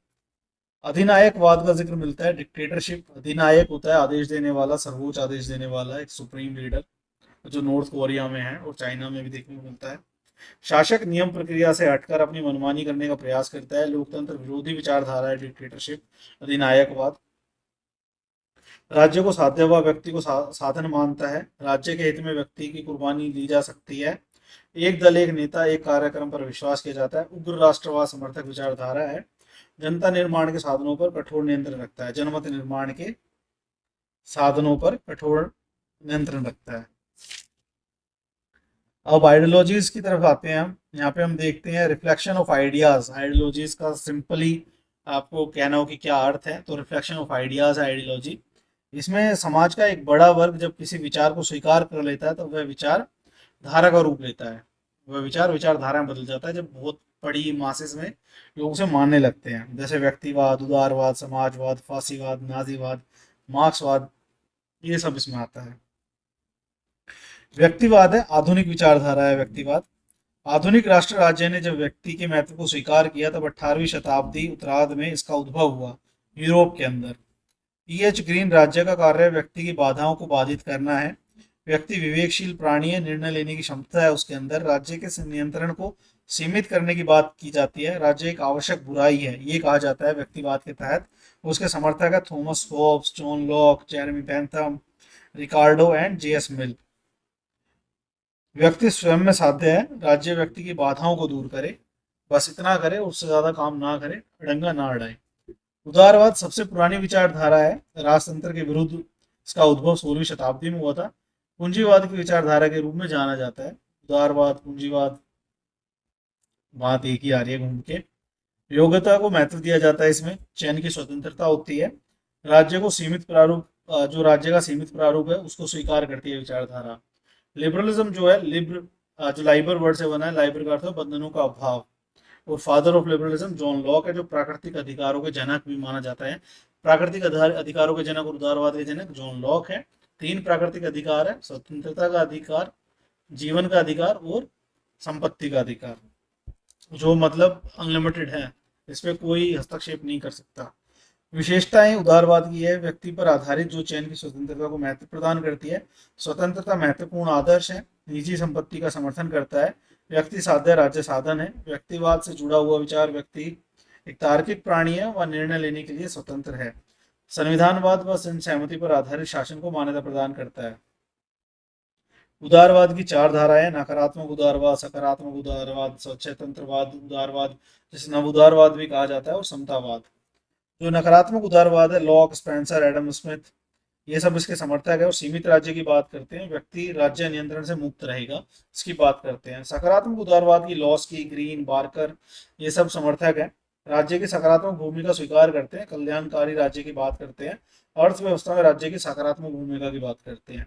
अधिनायकवाद का जिक्र मिलता है, डिक्टेटरशिप। अधिनायक होता है आदेश देने वाला, सर्वोच्च आदेश देने वाला, एक सुप्रीम लीडर, जो नॉर्थ कोरिया में है और चाइना में भी देखने को मिलता है। शासक नियम प्रक्रिया से हटकर अपनी मनमानी करने का प्रयास करता है, लोकतंत्र विरोधी विचारधारा है डिक्टेटरशिप, अधिनायकवाद। राज्य को साध्य व व्यक्ति को साधन मानता है, राज्य के हित में व्यक्ति की कुर्बानी ली जा सकती है। एक दल एक नेता एक कार्यक्रम पर विश्वास किया जाता है, उग्र राष्ट्रवाद समर्थक विचारधारा है। जनता निर्माण के साधनों पर कठोर नियंत्रण रखता है, जनमत निर्माण के साधनों पर कठोर नियंत्रण रखता है। अब आइडियोलॉजीज की तरफ आते हैं हम। यहाँ पे हम देखते हैं रिफ्लेक्शन ऑफ आइडियाज। आइडियोलॉजीज का सिंपली आपको कहना हो कि क्या अर्थ है, तो रिफ्लेक्शन ऑफ आइडियाज है आइडियोलॉजी। इसमें समाज का एक बड़ा वर्ग जब किसी विचार को स्वीकार कर लेता है तो वह विचार धारा का रूप लेता है, वह विचारधारा में बदल जाता है जब बहुत बड़ी मासेस में लोग उसे मानने लगते हैं। जैसे व्यक्तिवाद, उदारवाद, समाजवाद, फासीवाद, नाजीवाद, मार्क्सवाद, ये सब इसमें आता है। व्यक्तिवाद है आधुनिक विचारधारा है व्यक्तिवाद। आधुनिक राष्ट्र राज्य ने जब व्यक्ति के महत्व को स्वीकार किया तब 18वीं शताब्दी उत्तरार्ध में इसका उद्भव हुआ यूरोप के अंदर। E.H. ग्रीन, राज्य का कार्य व्यक्ति की बाधाओं को बाधित करना है, व्यक्ति विवेकशील प्राणी है, निर्णय लेने की क्षमता है उसके अंदर। राज्य के नियंत्रण को सीमित करने की बात की जाती है। राज्य एक आवश्यक बुराई है, ये कहा जाता है व्यक्तिवाद के तहत। उसके समर्थक है Thomas Hobbes, John Locke, Jeremy Bentham, Ricardo and J S Mill. व्यक्ति स्वयं में साध्य है, राज्य व्यक्ति की बाधाओं को दूर करे, बस इतना करे, उससे ज्यादा काम ना करे, अड़ंगा ना अड़ाए। उदारवाद सबसे पुरानी विचारधारा है, राजतंत्र के विरुद्ध इसका उद्भव 16वीं शताब्दी में हुआ था। पूंजीवाद की विचारधारा के रूप में जाना जाता है। उदारवाद, पूंजीवाद, बात एक ही आ रही है घूम के। योग्यता को महत्व दिया जाता है, इसमें चयन की स्वतंत्रता होती है। राज्य को सीमित प्रारूप, जो राज्य का सीमित प्रारूप है उसको स्वीकार करती है विचारधारा। लिबरलिज्म जो है, जो लाइबर वर्ड से बना है, लाइबर का अर्थ है बंधनों का अभाव। और father of liberalism John Locke है, जो प्राकृतिक अधिकारों के जनक भी माना जाता है। प्राकृतिक अधिकारों के जनक और उदारवाद के जनक जॉन लॉक है। तीन प्राकृतिक अधिकार है, स्वतंत्रता का अधिकार, जीवन का अधिकार और संपत्ति का अधिकार, जो मतलब अनलिमिटेड है, इस पे कोई हस्तक्षेप नहीं कर सकता। विशेषताएं उदारवाद की है, व्यक्ति पर आधारित जो चयन की स्वतंत्रता को महत्व प्रदान करती है। स्वतंत्रता महत्वपूर्ण आदर्श है, निजी संपत्ति का समर्थन करता है। व्यक्ति साध्य, राज्य साधन है। व्यक्तिवाद से जुड़ा हुआ विचार, व्यक्ति एक तार्किक प्राणी है, वह निर्णय लेने के लिए स्वतंत्र है। संविधानवाद व सहमति पर आधारित शासन को मान्यता प्रदान करता है। उदारवाद की चार धाराएं, नकारात्मक उदारवाद, सकारात्मक उदारवाद, स्वतंत्रवाद उदारवाद, जिसे नव उदारवाद भी कहा जाता है, और समतावाद। जो नकारात्मक उदारवाद है, लॉक, स्पेंसर, एडम स्मिथ, ये सब इसके समर्थक है और सीमित राज्य की बात करते हैं। व्यक्ति राज्य नियंत्रण से मुक्त रहेगा, इसकी बात करते हैं। सकारात्मक उदारवाद की लॉस्की, ग्रीन, बार्कर, ये सब समर्थक है। राज्य की सकारात्मक भूमिका स्वीकार करते हैं, कल्याणकारी राज्य की बात करते हैं। अर्थव्यवस्था में राज्य की सकारात्मक भूमिका की बात करते हैं।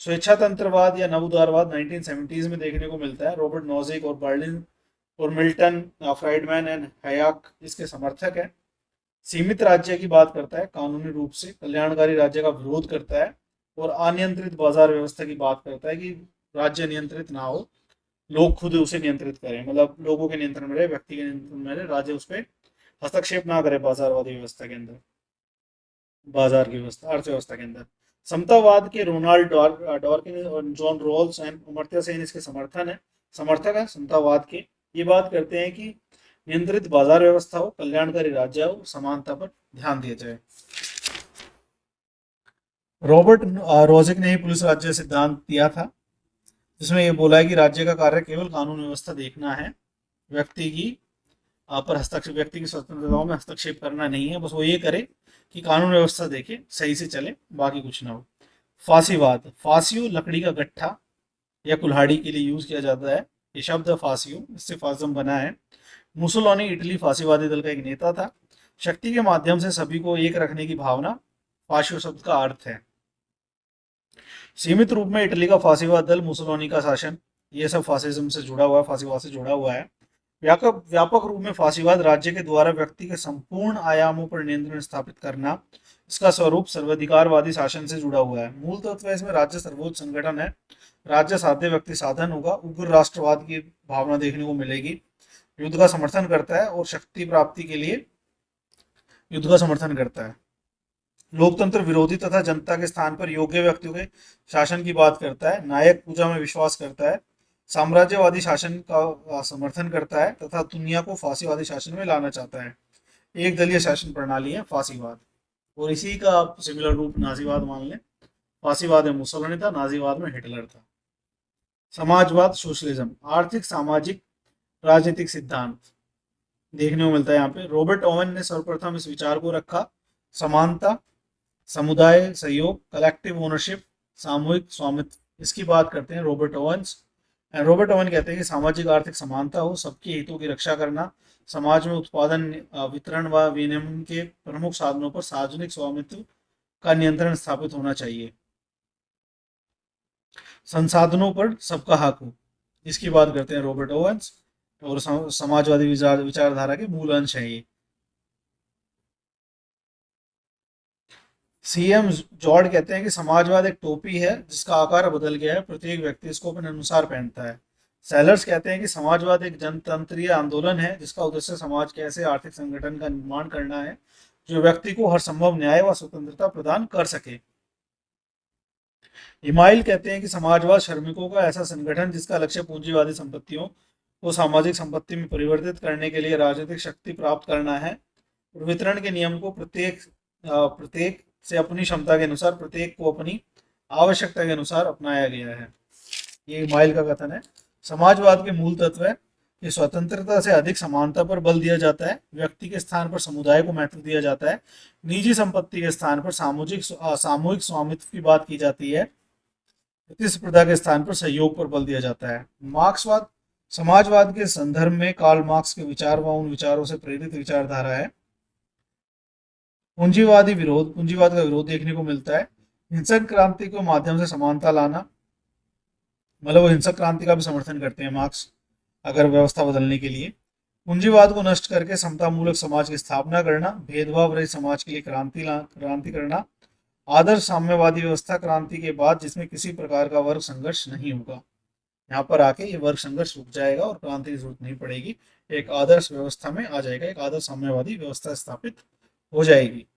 स्वेच्छातंत्रवाद या नवउदारवाद 1970s में देखने को मिलता है। रॉबर्ट नोजिक और बर्लिन और मिल्टन फ्राइडमैन एंड हयाक इसके समर्थक है। सीमित राज्य की बात करता है, कानूनी रूप से कल्याणकारी राज्य का विरोध करता है। और अनियंत्रित बाजार व्यवस्था की बात करता है कि राज्य नियंत्रित ना हो, लोग खुद उसे नियंत्रित करें, मतलब लोगों के नियंत्रण में रहे, व्यक्ति के नियंत्रण में रहे, राज्य उस पर हस्तक्षेप ना करे बाजारवादी व्यवस्था के अंदर, बाजार की व्यवस्था, अर्थव्यवस्था के अंदर। समतावाद के रोनाल्ड डॉर्किन और John Rawls and Amartya Sen इसके समर्थक है समतावाद के। ये बात करते हैं कि नियंत्रित बाजार व्यवस्था हो, कल्याणकारी राज्य हो, समानता पर ध्यान दिया जाए। रॉबर्ट रोजिक ने ही पुलिस राज्य सिद्धांत दिया था, जिसमें यह बोला है कि राज्य का कार्य केवल कानून व्यवस्था देखना है, व्यक्ति की पर हस्तक्षेप, व्यक्ति की स्वतंत्रताओं में हस्तक्षेप करना नहीं है। बस वो ये करे कि कानून व्यवस्था देखे, सही से चले, बाकी कुछ ना हो। फांसीवाद, फांसियो लकड़ी का गट्ठा या कुल्हाड़ी के लिए यूज किया जाता है। ये शब्द फांसियो, इससे फासम बना है। मुसोलिनी इटली फांसीवादी दल का एक नेता था। शक्ति के माध्यम से सभी को एक रखने की भावना फासियो शब्द का अर्थ है। सीमित रूप में इटली का फांसीवाद दल, मुसोलिनी का शासन, ये सब फासिज्म से जुड़ा हुआ है, फांसीवाद से जुड़ा हुआ है। व्यापक व्यापक रूप में फांसीवाद राज्य के द्वारा व्यक्ति के संपूर्ण आयामों पर नियंत्रण स्थापित करना, इसका स्वरूप सर्वाधिकारवादी शासन से जुड़ा हुआ है। मूल तत्व इसमें राज्य सर्वोच्च संगठन है, राज्य साध्य, व्यक्ति साधन होगा। उग्र राष्ट्रवाद की भावना देखने को मिलेगी। युद्ध का समर्थन करता है और शक्ति प्राप्ति के लिए युद्ध का समर्थन करता है। लोकतंत्र विरोधी तथा जनता के स्थान पर योग्य व्यक्तियों के शासन की बात करता है। नायक पूजा में विश्वास करता है। साम्राज्यवादी शासन का समर्थन करता है तथा दुनिया को फांसीवादी शासन में लाना चाहता है। एक दलीय शासन प्रणाली है फांसीवाद, और इसी का आप सिमिलर रूप नाजीवाद मान लें। फांसीवाद में मुसोलिनी था, नाजीवाद में हिटलर था। समाजवाद, सोशलिज्म, आर्थिक, सामाजिक, राजनीतिक सिद्धांत देखने को मिलता है यहाँ पे। रॉबर्ट ओवन ने सर्वप्रथम इस विचार को रखा। समानता, समुदाय सहयोग, कलेक्टिव ओनरशिप, सामूहिक स्वामित्व, इसकी बात करते हैं रॉबर्ट ओवन्स। रॉबर्ट ओवन कहते हैं कि सामाजिक आर्थिक समानता हो, सबके हितों की रक्षा करना, समाज में उत्पादन, वितरण व विनिमय के प्रमुख साधनों पर सार्वजनिक स्वामित्व का नियंत्रण स्थापित होना चाहिए, संसाधनों पर सबका हक हो, इसकी बात करते हैं रॉबर्ट ओवन्स। और समाजवादी विचारधारा के मूल अंश है ये। सीएम जॉर्ड कहते हैं कि समाजवाद एक टोपी है जिसका आकार बदल गया है, प्रत्येक व्यक्ति इसको अपने अनुसार पहनता है। सेलर्स कहते हैं कि समाजवाद एक जनतंत्रीय आंदोलन है जिसका उद्देश्य समाज के ऐसे आर्थिक संगठन का निर्माण करना है जो व्यक्ति को हर संभव न्याय व स्वतंत्रता प्रदान कर सके। इमाइल कहते हैं कि समाजवाद श्रमिकों का ऐसा संगठन जिसका लक्ष्य पूंजीवादी संपत्तियों को सामाजिक संपत्ति में परिवर्तित करने के लिए राजनीतिक शक्ति प्राप्त करना है और वितरण के नियम को प्रत्येक से अपनी क्षमता के अनुसार प्रत्येक को अपनी आवश्यकता के अनुसार अपनाया गया है। ये इमाइल का कथन है। समाजवाद के मूल तत्व है कि स्वतंत्रता से अधिक समानता पर बल दिया जाता है, व्यक्ति के स्थान पर समुदाय को महत्व दिया जाता है, निजी संपत्ति के स्थान पर सामूहिक स्वामित्व की बात की जाती है, प्रतिस्पर्धा के स्थान पर सहयोग पर बल दिया जाता है। मार्क्सवाद समाजवाद के संदर्भ में कार्ल मार्क्स के विचार व उन विचारों से प्रेरित विचारधारा है। पूंजीवाद का विरोध देखने को मिलता है। हिंसक क्रांति के माध्यम से समानता लाना, मतलब वो हिंसक क्रांति का भी समर्थन करते हैं मार्क्स, अगर व्यवस्था बदलने के लिए। पूंजीवाद को नष्ट करके समतामूलक समाज की स्थापना करना, भेदभाव रहित समाज के लिए क्रांति करना, आदर्श साम्यवादी व्यवस्था क्रांति के बाद जिसमें किसी प्रकार का वर्ग संघर्ष नहीं होगा। यहाँ पर आके ये वर्ग संघर्ष रुक जाएगा और क्रांति की जरूरत नहीं पड़ेगी, एक आदर्श व्यवस्था में आ जाएगा, एक आदर्श साम्यवादी व्यवस्था स्थापित हो जाएगी।